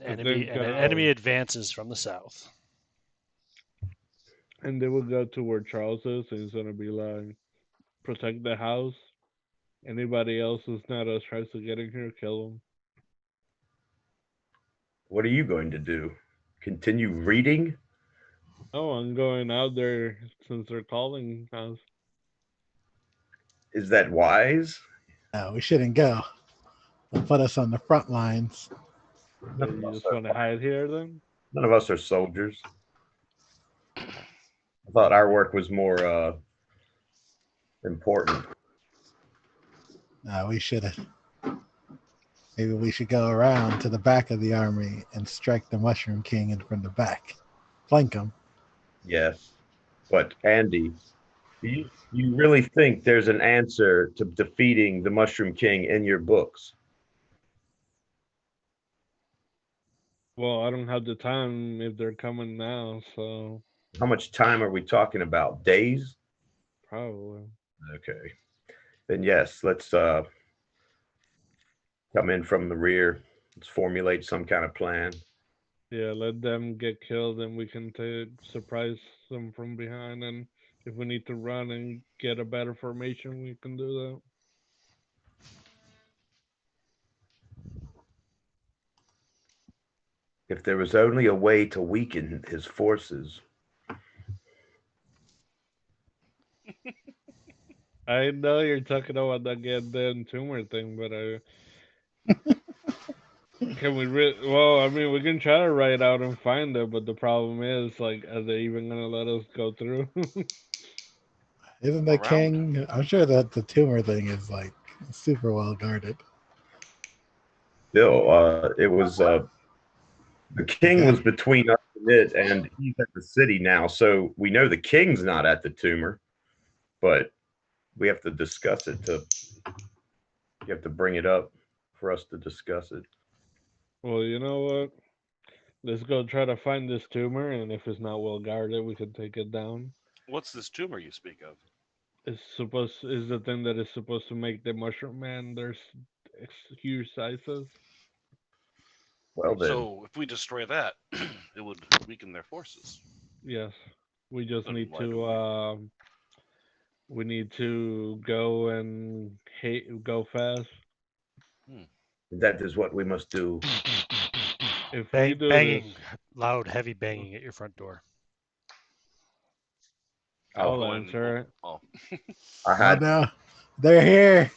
I Enemy think, and an enemy advances from the south. and they will go to where Charles is, and he's gonna be like, protect the house. Anybody else who's not us tries to get in here, kill them. What are you going to do? Continue reading? Oh, I'm going out there since they're calling us. Is that wise? No, we shouldn't go. They'll put us on the front lines. So you just want to hide here then? None of us are soldiers. I thought our work was more important. No, we should have. Maybe we should go around to the back of the army and strike the Mushroom King in from the back. Flank him. Yes. But Andy, do you really think there's an answer to defeating the Mushroom King in your books? Well, I don't have the time if they're coming now, so How much time are we talking about? Days? probably. Okay. Then yes, let's come in from the rear. Let's formulate some kind of plan. Yeah, let them get killed and we can surprise them from behind. And if we need to run and get a better formation, we can do that. If there was only a way to weaken his forces. I know you're talking about that goddamn tumor thing, but can we well, I mean, we can try to write out and find it, but the problem is, like, are they even gonna let us go through? Isn't the Around? king? I'm sure that the tumor thing is like super well guarded. Still, it was the king was between us and it, and he's at the city now. So we know the king's not at the tumor, but we have to discuss it. You have to bring it up for us to discuss it. Well, you know what? Let's go try to find this tumor, and if it's not well guarded, we can take it down. What's this tumor you speak of? Is the thing that is supposed to make the mushroom man there's huge sizes. Well then, So if we destroy that, it would weaken their forces. Yes, we just Then need why don't to we need to go and go fast. that is what we must do. If we do Banging, this, loud, heavy banging at your front door. I'll go and answer it. oh, I Oh had no, they're here.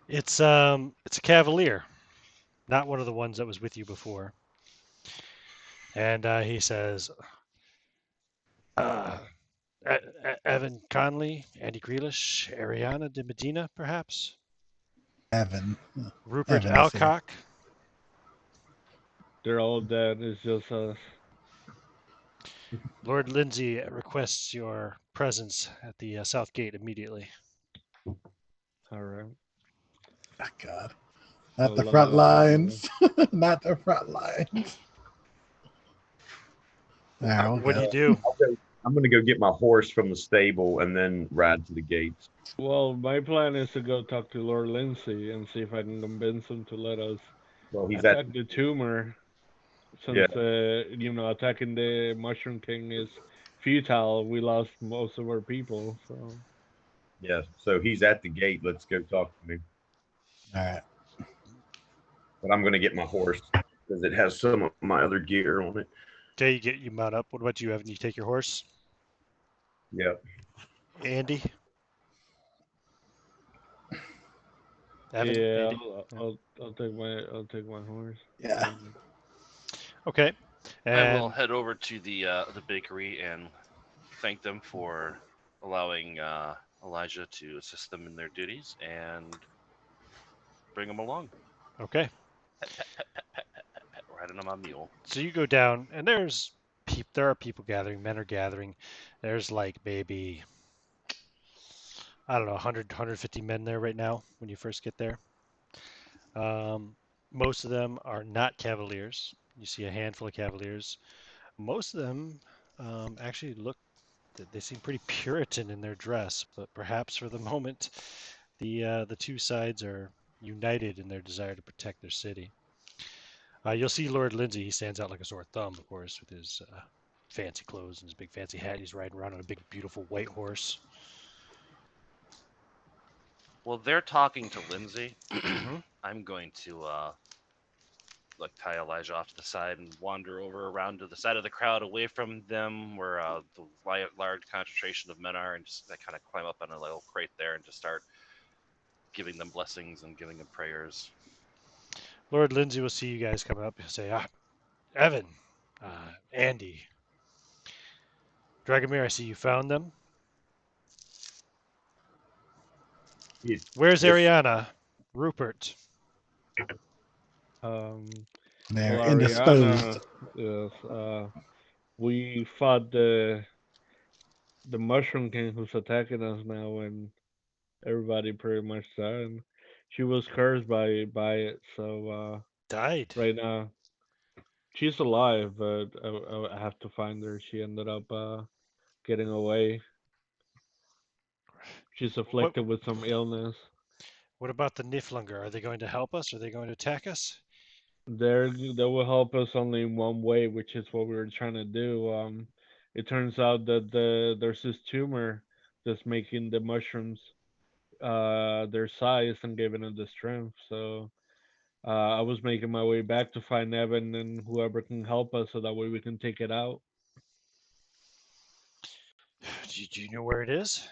It's a cavalier, not one of the ones that was with you before. And he says, Evan Conley, Andy Grealish, Ariana de Medina, perhaps? Evan. Rupert Evan is here. Alcock? They're all dead. It's just us. Lord Lindsay requests your presence at the South Gate immediately. All right. Oh, God. Not I'll the let front my guys lines. Not the front lines. All right, we'll What do go. you do? I'm going to go get my horse from the stable and then ride to the gates. Well, my plan is to go talk to Lord Lindsay and see if I can convince him to let us Well, he's at attack the tumor. since attacking the Mushroom King is futile, we lost most of our people. So Yeah. So he's at the gate. Let's go talk to him. All right. But I'm gonna get my horse because it has some of my other gear on it. Okay, you mount up. What about you, Evan? You take your horse? Yep. Andy? Evan? yeah, Andy? Yeah. I'll take my horse. Yeah. Okay. I will And head over to the bakery and thank them for allowing Elijah to assist them in their duties and bring him along. okay. Riding on my mule. So you go down, and there are people gathering. Men are gathering. There's like maybe, I don't know, 100, 150 men there right now when you first get there. Most of them are not cavaliers. You see a handful of cavaliers. Most of them actually they seem pretty Puritan in their dress, but perhaps for the moment, the two sides are united in their desire to protect their city. You'll see Lord Lindsay. He stands out like a sore thumb, of course, with his fancy clothes and his big fancy hat. He's riding around on a big, beautiful white horse. Well, they're talking to Lindsay. Mhm. I'm going to like tie Elijah off to the side and wander over around to the side of the crowd, away from them, where the large concentration of men are, and just I kind of climb up on a little crate there and just start giving them blessings and giving them prayers. Lord Lindsay will see you guys coming up. He'll say, Evan, Andy, Dragomir, I see you found them. Where's Yes. Ariana? Rupert. They're Well, indisposed. Ariana, yes, we fought the Mushroom King who's attacking us now, and everybody pretty much died. She was cursed by it, so Died. right now she's alive, but I have to find her. She ended up getting away. She's What afflicted with some illness. What about the Niflunga? Are they going to help us? Are they going to attack us? They will help us only in one way, which is what we were trying to do. It turns out that there's this tumor that's making the mushrooms their size and giving them the strength. So I was making my way back to find Evan and whoever can help us, so that way we can take it out. Do you know where it is?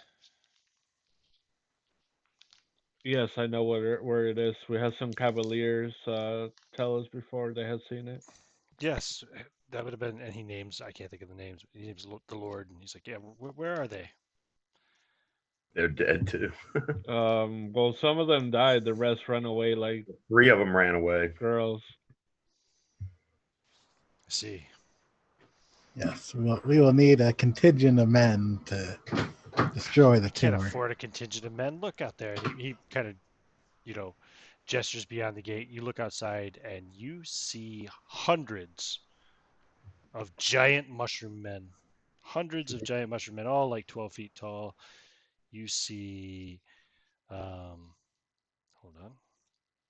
Yes, I know where it is. We had some cavaliers tell us before they had seen it. Yes, that would have been. And he names. I can't think of the names. He names the Lord, and he's like, "Yeah, where are they?" They're dead too. Well, some of them died. The rest ran away like 3 of them ran away. girls. I see. Yes, we will need a contingent of men to destroy the Can't tumor. afford a contingent of men. Look out there. And he kind of, you know, gestures beyond the gate. You look outside, and you see hundreds of giant mushroom men. Hundreds of giant mushroom men, all like 12 feet tall. You see, hold on.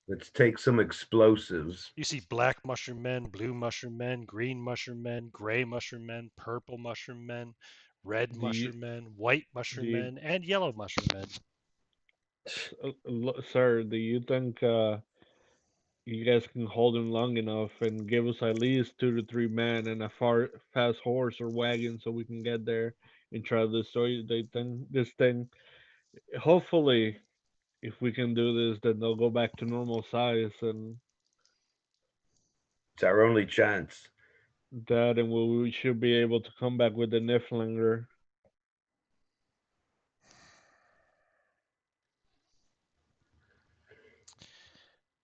Let's take some explosives. You see black mushroom men, blue mushroom men, green mushroom men, gray mushroom men, purple mushroom men, red Do you mushroom men, white do mushroom you, men, and yellow mushroom men. sir? Do you think you guys can hold him long enough and give us at least 2 to 3 men and a fast horse or wagon so we can get there and try to destroy this thing? Hopefully, if we can do this, then they'll go back to normal size and It's our only chance. we should be able to come back with the Niflinger.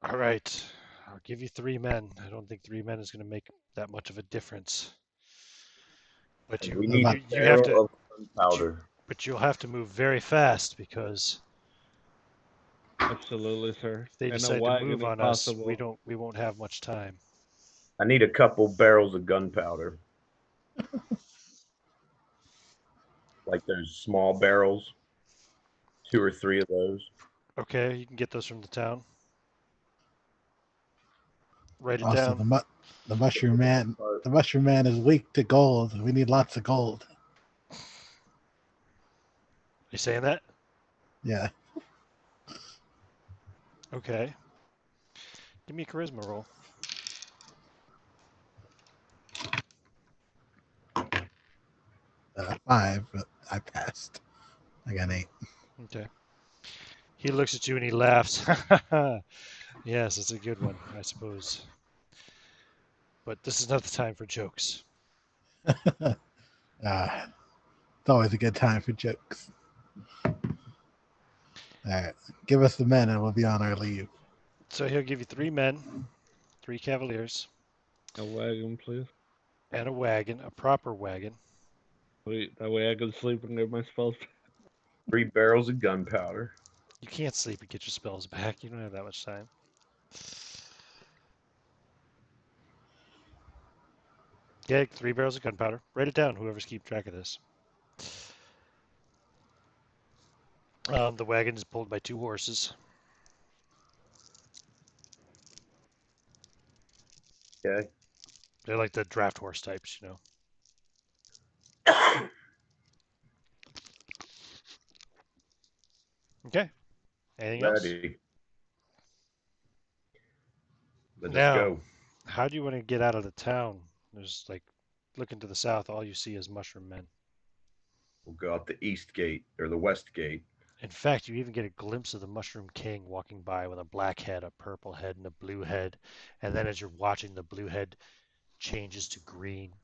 All right, I'll give you 3 men. I don't think 3 men is going to make that much of a difference. But And you we What need about you, you have to barrel of but you, gunpowder. but you'll have to move very fast because Absolutely, sir. if they And a decide to wagon move if on us, possible. we won't have much time. I need a couple barrels of gunpowder, like those small barrels, 2 or 3 of those. Okay, you can get those from the town. Write it Also, down. the mushroom man is weak to gold. We need lots of gold. You saying that? Yeah. Okay. Give me a charisma roll. Five, but I passed. I got 8. Okay. He looks at you and he laughs. Yes, it's a good one, I suppose. But this is not the time for jokes. It's always a good time for jokes. All right, give us the men and we'll be on our leave. So he'll give you 3 men, 3 cavaliers, A wagon, please. and a wagon, a proper wagon. Wait, that way I can sleep and get my spells. 3 barrels of gunpowder. You can't sleep and get your spells back. You don't have that much time. Yeah, 3 barrels of gunpowder. Write it down, whoever's keep track of this. The wagon is pulled by 2 horses. Okay. They're like the draft horse types, you know. Okay. Anything else? Ready. Let us Now, go. how do you want to get out of the town? There's like, looking to the south, all you see is mushroom men. We'll go out the east gate or the west gate. In fact, you even get a glimpse of the Mushroom King walking by with a black head, a purple head, and a blue head. And then as you're watching, the blue head changes to green.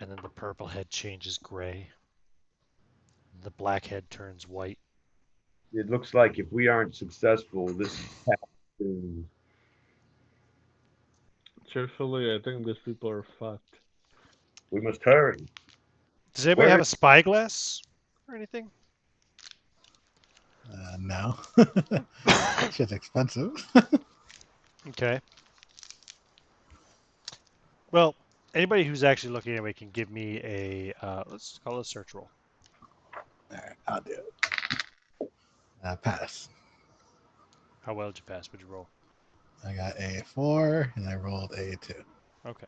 And then the purple head changes gray. And the black head turns white. It looks like if we aren't successful, this soon. Truthfully, I think these people are fucked. We must hurry. Does anybody Where have a spyglass or anything? No. Shit's expensive. Okay. Well, anybody who's actually looking anyway can give me a, let's call it a search roll. All right, I'll do it. Pass. How well did you pass? What'd you roll? I got a 4 and I rolled a 2. Okay.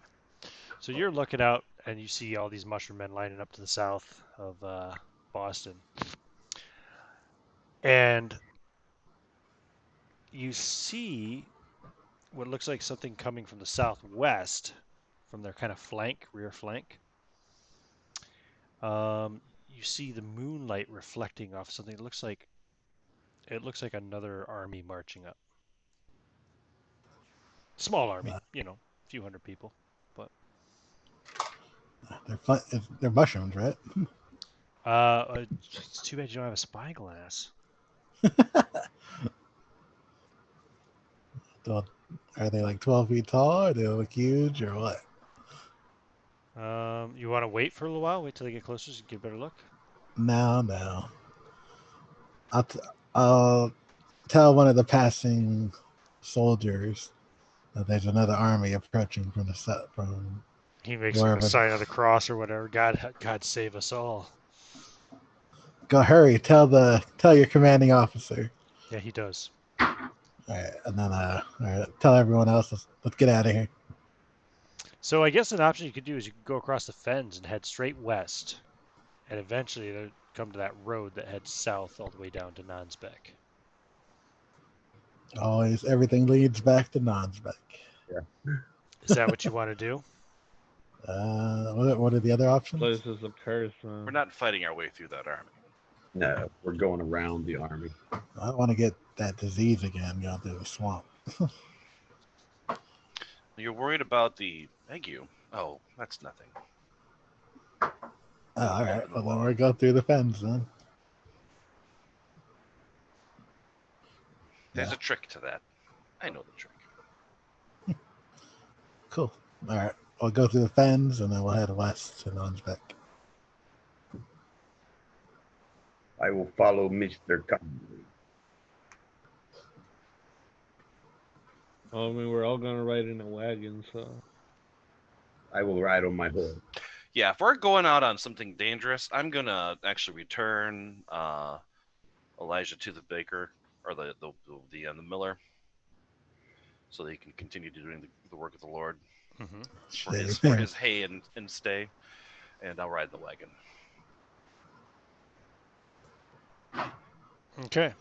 So you're looking out and you see all these mushroom men lining up to the south of Boston. And you see what looks like something coming from the southwest, from their kind of flank, rear flank. You see the moonlight reflecting off something. It looks like another army marching up. Small army, you know, a few hundred people. But They're mushrooms, right? it's too bad you don't have a spyglass. Are they like 12 feet tall? Or do they look huge or what? You want to wait for a little while? Wait till they get closer so you get a better look? No. I'll tell one of the passing soldiers that there's another army approaching from the south, from He makes like a wherever. sign of the cross or whatever. God save us all. Go hurry! Tell your commanding officer. Yeah, he does. All right, and then all right, tell everyone else. Let's get out of here. So I guess an option you could do is you could go across the fens and head straight west, and eventually it'll come to that road that heads south all the way down to Nonsbeck. Always, everything leads back to Nonsbeck. Is that what you want to do? What are the other options? Place is a curse, man. We're not fighting our way through that army. No, we're going around the army. I don't want to get that disease again. Go through the swamp. You're worried about the ague. Oh, that's nothing. Oh, all right. Well, then we'll go through the fence then. There's a trick to that. I know the trick. Cool. All right. We'll go through the fens and then we'll head west to Nonsbeck. I will follow Mr. Conley. Well, I mean, we're all gonna ride in a wagon, so. I will ride on my horse. Yeah, if we're going out on something dangerous, I'm gonna actually return Elijah to the baker or the miller. so that he can continue doing the work of the Lord Mm-hmm. for his hay and stay. And I'll ride the wagon. Okay.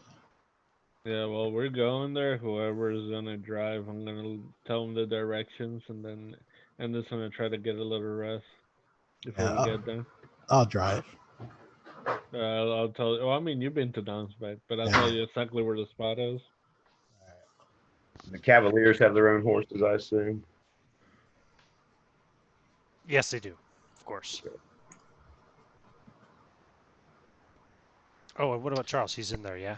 Yeah, well, we're going there. Whoever is gonna drive, I'm gonna tell them the directions, and then I'm just gonna try to get a little rest before Yeah, we get there. I'll drive. I'll tell you. Well, I mean, you've been to Downsback, but I'll tell you exactly where the spot is. The Cavaliers have their own horses, I assume. Yes, they do. Of course. Oh, and what about Charles? He's in there, yeah?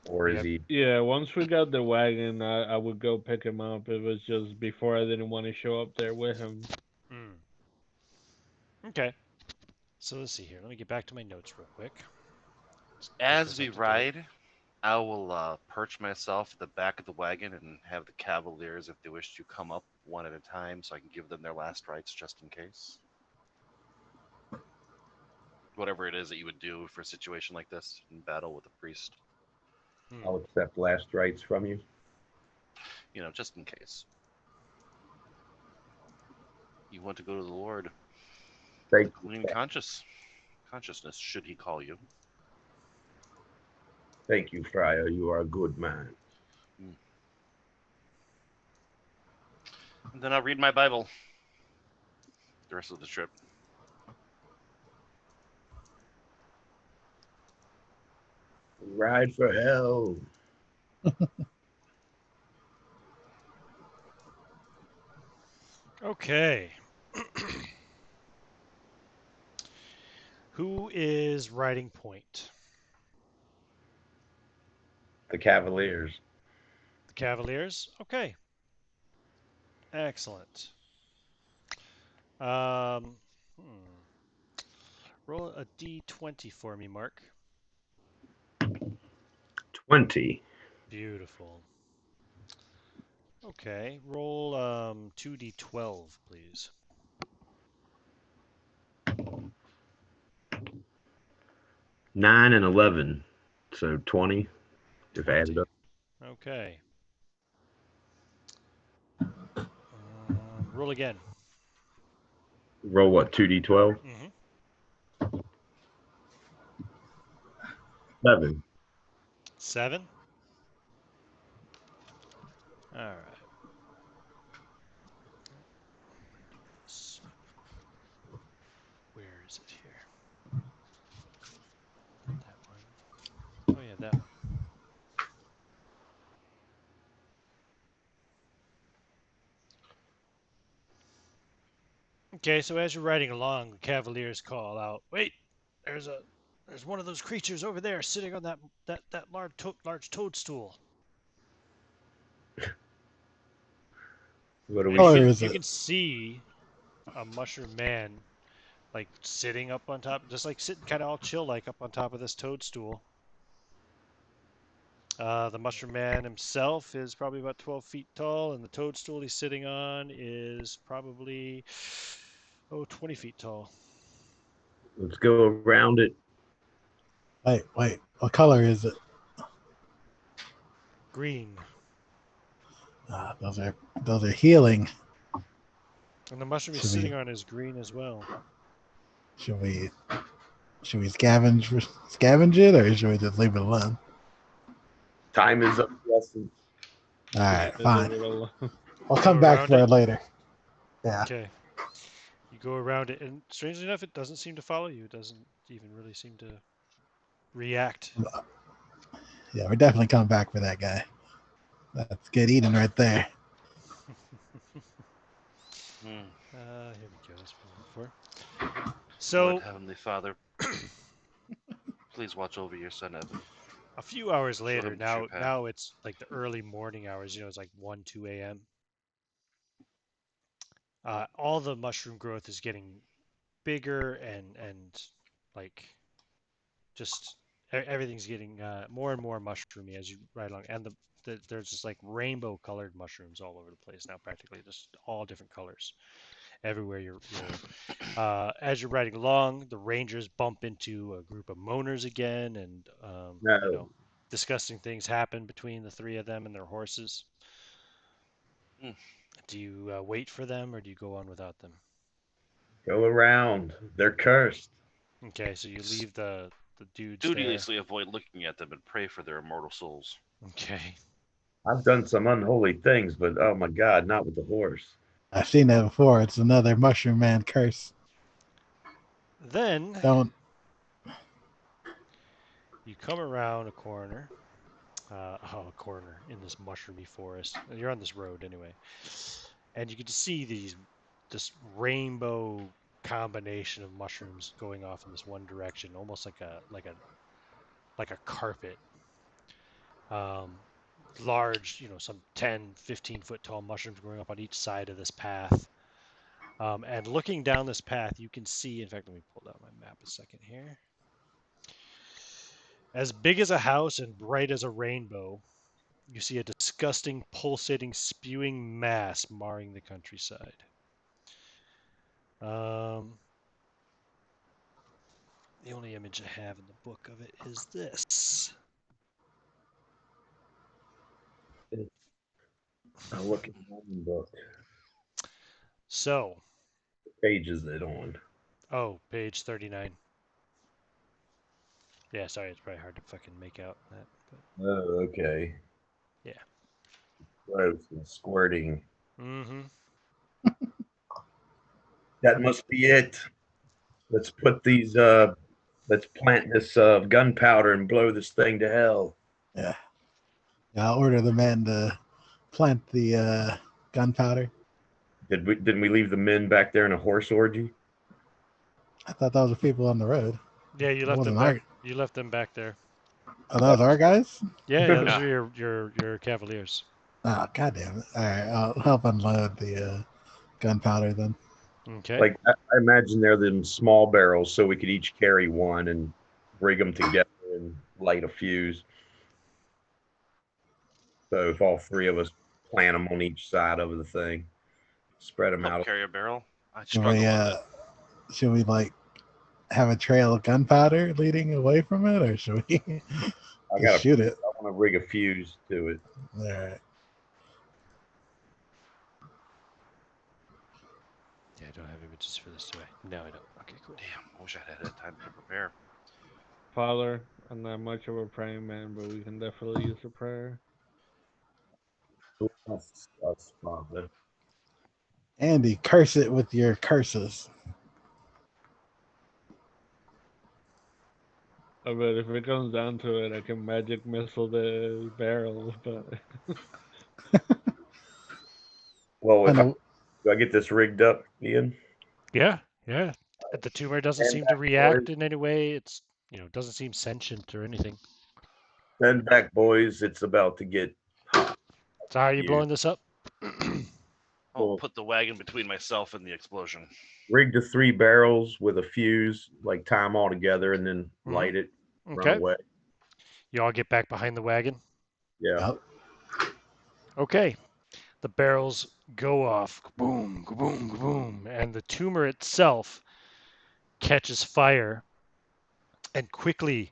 Or is Yep. he? Yeah, once we got the wagon, I would go pick him up. It was just before I didn't want to show up there with him. Mm. Okay. So let's see here. Let me get back to my notes real quick. As we ride, I will perch myself at the back of the wagon and have the Cavaliers, if they wish to, come up one at a time so I can give them their last rites just in case. Whatever it is that you would do for a situation like this in battle with a priest. I'll accept last rites from you. You know, just in case. You want to go to the Lord. Thank The clean consciousness, should he call you. Thank you, Friar. You are a good man. And then I'll read my Bible the rest of the trip. Ride for hell. Okay. Who is riding point? The Cavaliers. The Cavaliers? Okay. Excellent. Um, Roll a d20 for me, Mark. 20. Beautiful. Okay. Roll 2d12, please. 9 and 11. So 20, if 20. added up. Okay. Roll again. Roll what, 2d12? Mm-hmm. 7. 7. All right. Where is it here? Not that one. Oh yeah, that one. Okay, so as you're riding along, the Cavaliers call out, "Wait, there's one of those creatures over there sitting on that large toadstool." What do we And Color see? is you it? can see a mushroom man, like sitting up on top, just like sitting kind of all chill, like up on top of this toadstool. The mushroom man himself is probably about 12 feet tall, and the toadstool he's sitting on is probably 20 feet tall. Let's go around it. Wait. What color is it? Green. Those are healing. And the mushroom he's Should we sitting on is green as well. should we scavenge it, or should we just leave it alone? Time is of the essence. All right, Leave fine. it alone. I'll come back around for it? it later. Yeah. Okay. You go around it, and strangely enough, it doesn't seem to follow you. It doesn't even really seem to react. Yeah, we're definitely coming back for that guy. That's good eating right there. Hmm. Here we go. That's what I'm looking for. Lord So, Heavenly Father, please watch over your son Evan. a few hours Show later, him the true path. now it's like the early morning hours. It's like 1, 2 a.m. All the mushroom growth is getting bigger and like just everything's getting more and more mushroomy as you ride along, and there's just like rainbow colored mushrooms all over the place now, practically just all different colors everywhere you're as you're riding along. The rangers bump into a group of moaners again, and No. you know, disgusting things happen between the three of them and their horses. Mm. Do you wait for them, or do you go on without them? Go around. They're cursed. Okay, so you leave the dudes there. Studiously avoid looking at them and pray for their immortal souls. Okay. I've done some unholy things, but oh my God, not with the horse. I've seen that before. It's another mushroom man curse. Then Don't. you come around a corner. A corner in this mushroomy forest. You're on this road anyway, and you can just see this rainbow combination of mushrooms going off in this one direction, almost like a carpet. Um, Large, some 10, 15-foot tall mushrooms growing up on each side of this path. And looking down this path, you can see. In fact, let me pull down my map a second here. As big as a house and bright as a rainbow, you see a disgusting, pulsating, spewing mass marring the countryside. The only image I have in the book of it is this. I'll look at the book. So, What page is it on? page 39. Yeah, sorry, it's probably hard to fucking make out that. But Oh, okay. yeah. Gross and squirting. Mm-hmm. That must be it. Let's put these. Let's plant this gunpowder and blow this thing to hell. Yeah. I'll order the men to plant the gunpowder. Didn't we leave the men back there in a horse orgy? I thought that was the people on the road. Yeah, you It left them wasn't back. our. You left them back there. Oh, that was our guys. Yeah, those Yeah. are your cavaliers. Oh, goddamn it! All right, I'll help unload the gunpowder then. Okay. Like I imagine they're them small barrels, so we could each carry one and rig them together and light a fuse. So if all three of us plant them on each side of the thing, spread them Help out. carry a barrel. I Should struggle we, with it. should we like have a trail of gunpowder leading away from it, or should we I just shoot it? want to rig a fuse to it. All right. Yeah, I don't have images for this, do I? No, I don't. Okay, cool. Damn, I wish I had time to prepare. Father, I'm not much of a praying man, but we can definitely use a prayer. Us, Father. Andy, curse it with your curses. I bet if it comes down to it, I can magic missile the barrel, but Well, I if I, know. do I get this rigged up, Ian? Yeah, yeah. The tumor doesn't Stand seem to back, react boys. in any way. It's doesn't seem sentient or anything. Stand back, boys. It's about to get hot. So how are you You blowing this up? I'll Well, put the wagon between myself and the explosion. rig the 3 barrels with a fuse, like tie them all together, and then Mhm. light it. Run Okay. away. You all get back behind the wagon. Yeah. Yep. Okay. The barrels go off. Boom, boom, boom, and the tumor itself catches fire and quickly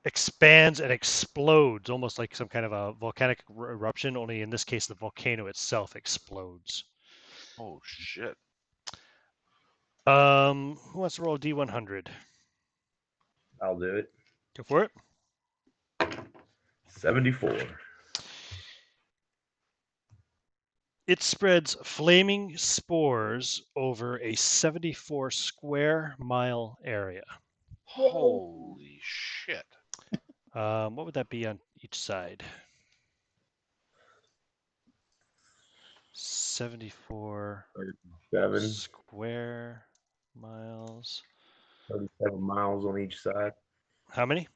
expands and explodes, almost like some kind of a volcanic eruption. Only in this case, the volcano itself explodes. Oh shit! Who wants to roll a D100? I'll do it. Go for it. 74. It spreads flaming spores over a 74 square mile area. Holy shit! What would that be on each side? 74 37, square miles. 37 miles on each side. How many?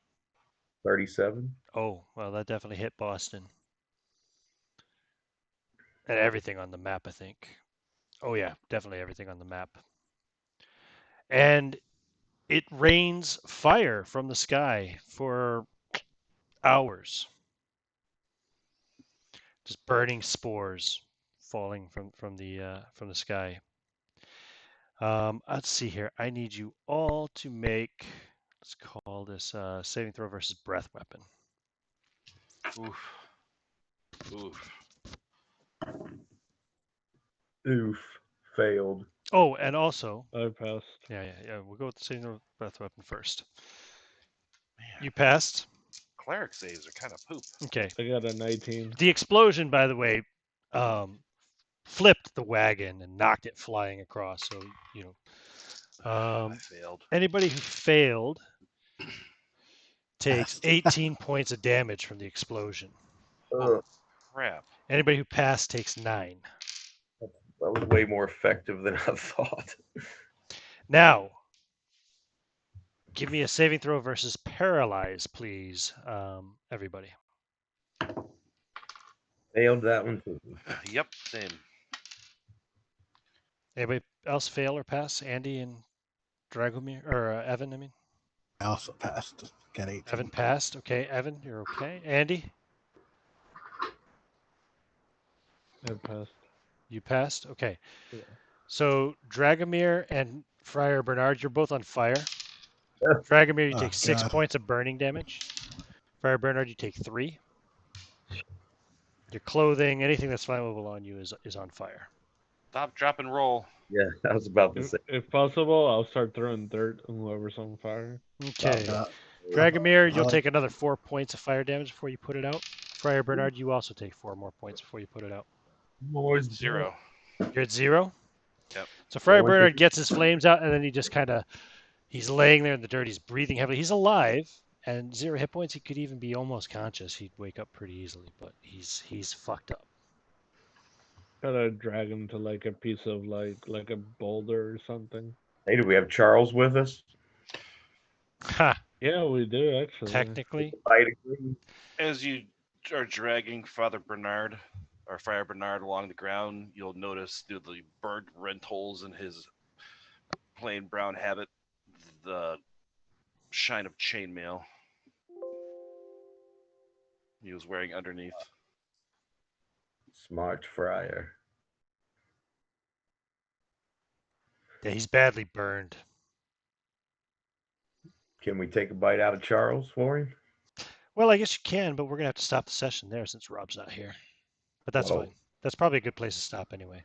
37. Oh, well, that definitely hit Boston. And everything on the map, I think. Oh, yeah, definitely everything on the map. And it rains fire from the sky for hours. Just burning spores falling from the sky. Let's see here. I need you all to make, let's call this saving throw versus breath weapon. Oof. Oof. Oof. Failed. Oh, and also, I passed. yeah. We'll go with the single breath weapon first. Man, You passed. cleric saves are kind of poop. Okay. I got a 19. The explosion, by the way, flipped the wagon and knocked it flying across. So I failed. anybody who failed takes Passed. 18 points of damage from the explosion. Oh, crap. Anybody who passed takes 9. That was way more effective than I thought. Now, give me a saving throw versus paralyze, please, everybody. Failed that one too. Yep, same. Anybody else fail or pass? Andy and Dragomir, or Evan, I mean. I also passed. Got 18. Evan passed. Okay, Evan, you're okay. Andy, I passed. you passed. Okay. Yeah. So Dragomir and Friar Bernard, you're both on fire. Dragomir, you Oh, take 6 God. points of burning damage. Friar Bernard, you take 3. Your clothing, anything that's flammable on you is on fire. Stop, drop, and roll. Yeah, I was about to say. If possible, I'll start throwing dirt on whoever's on fire. Okay. Uh, Dragomir, I you'll like- take another 4 points of fire damage before you put it out. Friar Bernard, you also take 4 more points before you put it out. Boys, 0. You're at 0? Yep. So Friar Only Bernard thing- gets his flames out, and then he just kind of, he's laying there in the dirt. He's breathing heavily. He's alive, and 0 hit points. He could even be almost conscious. He'd wake up pretty easily, but he's fucked up. Gotta drag him to like a piece of like a boulder or something. Hey, do we have Charles with us? Ha! Yeah, we do actually. Technically, Fighting. As you are dragging Father Bernard or Friar Bernard along the ground, you'll notice through the burnt rent holes in his plain brown habit the shine of chainmail he was wearing underneath. Smart Friar. yeah, he's badly burned. Can we take a bite out of Charles for him? Well, I guess you can, but we're gonna have to stop the session there since Rob's not here. But that's Oh. fine. That's probably a good place to stop anyway.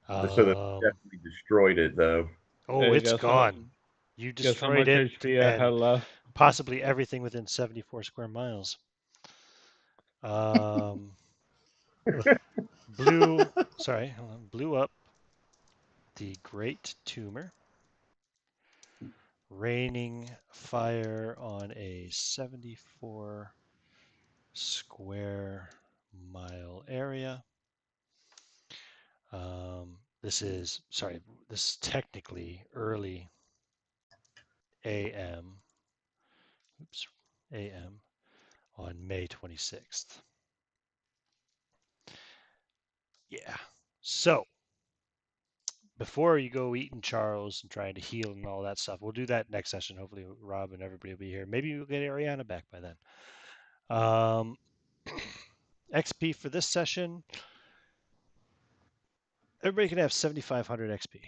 So that definitely destroyed it, though. Oh, Hey, it's guess gone. You Guess how destroyed much it HP I had and left? possibly everything within 74 square miles. Blew up the Great Tumor, raining fire on a 74 square mile area. This is technically early AM. AM on May 26th. Yeah. So before you go eating Charles and trying to heal and all that stuff, we'll do that next session. Hopefully, Rob and everybody will be here. Maybe we'll get Ariana back by then. XP for this session. Everybody can have 7,500 XP,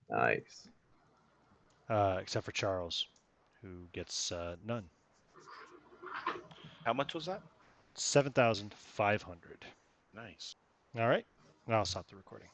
Nice. except for Charles, who gets none. How much was that? 7,500. Nice. All right. I'll stop the recording.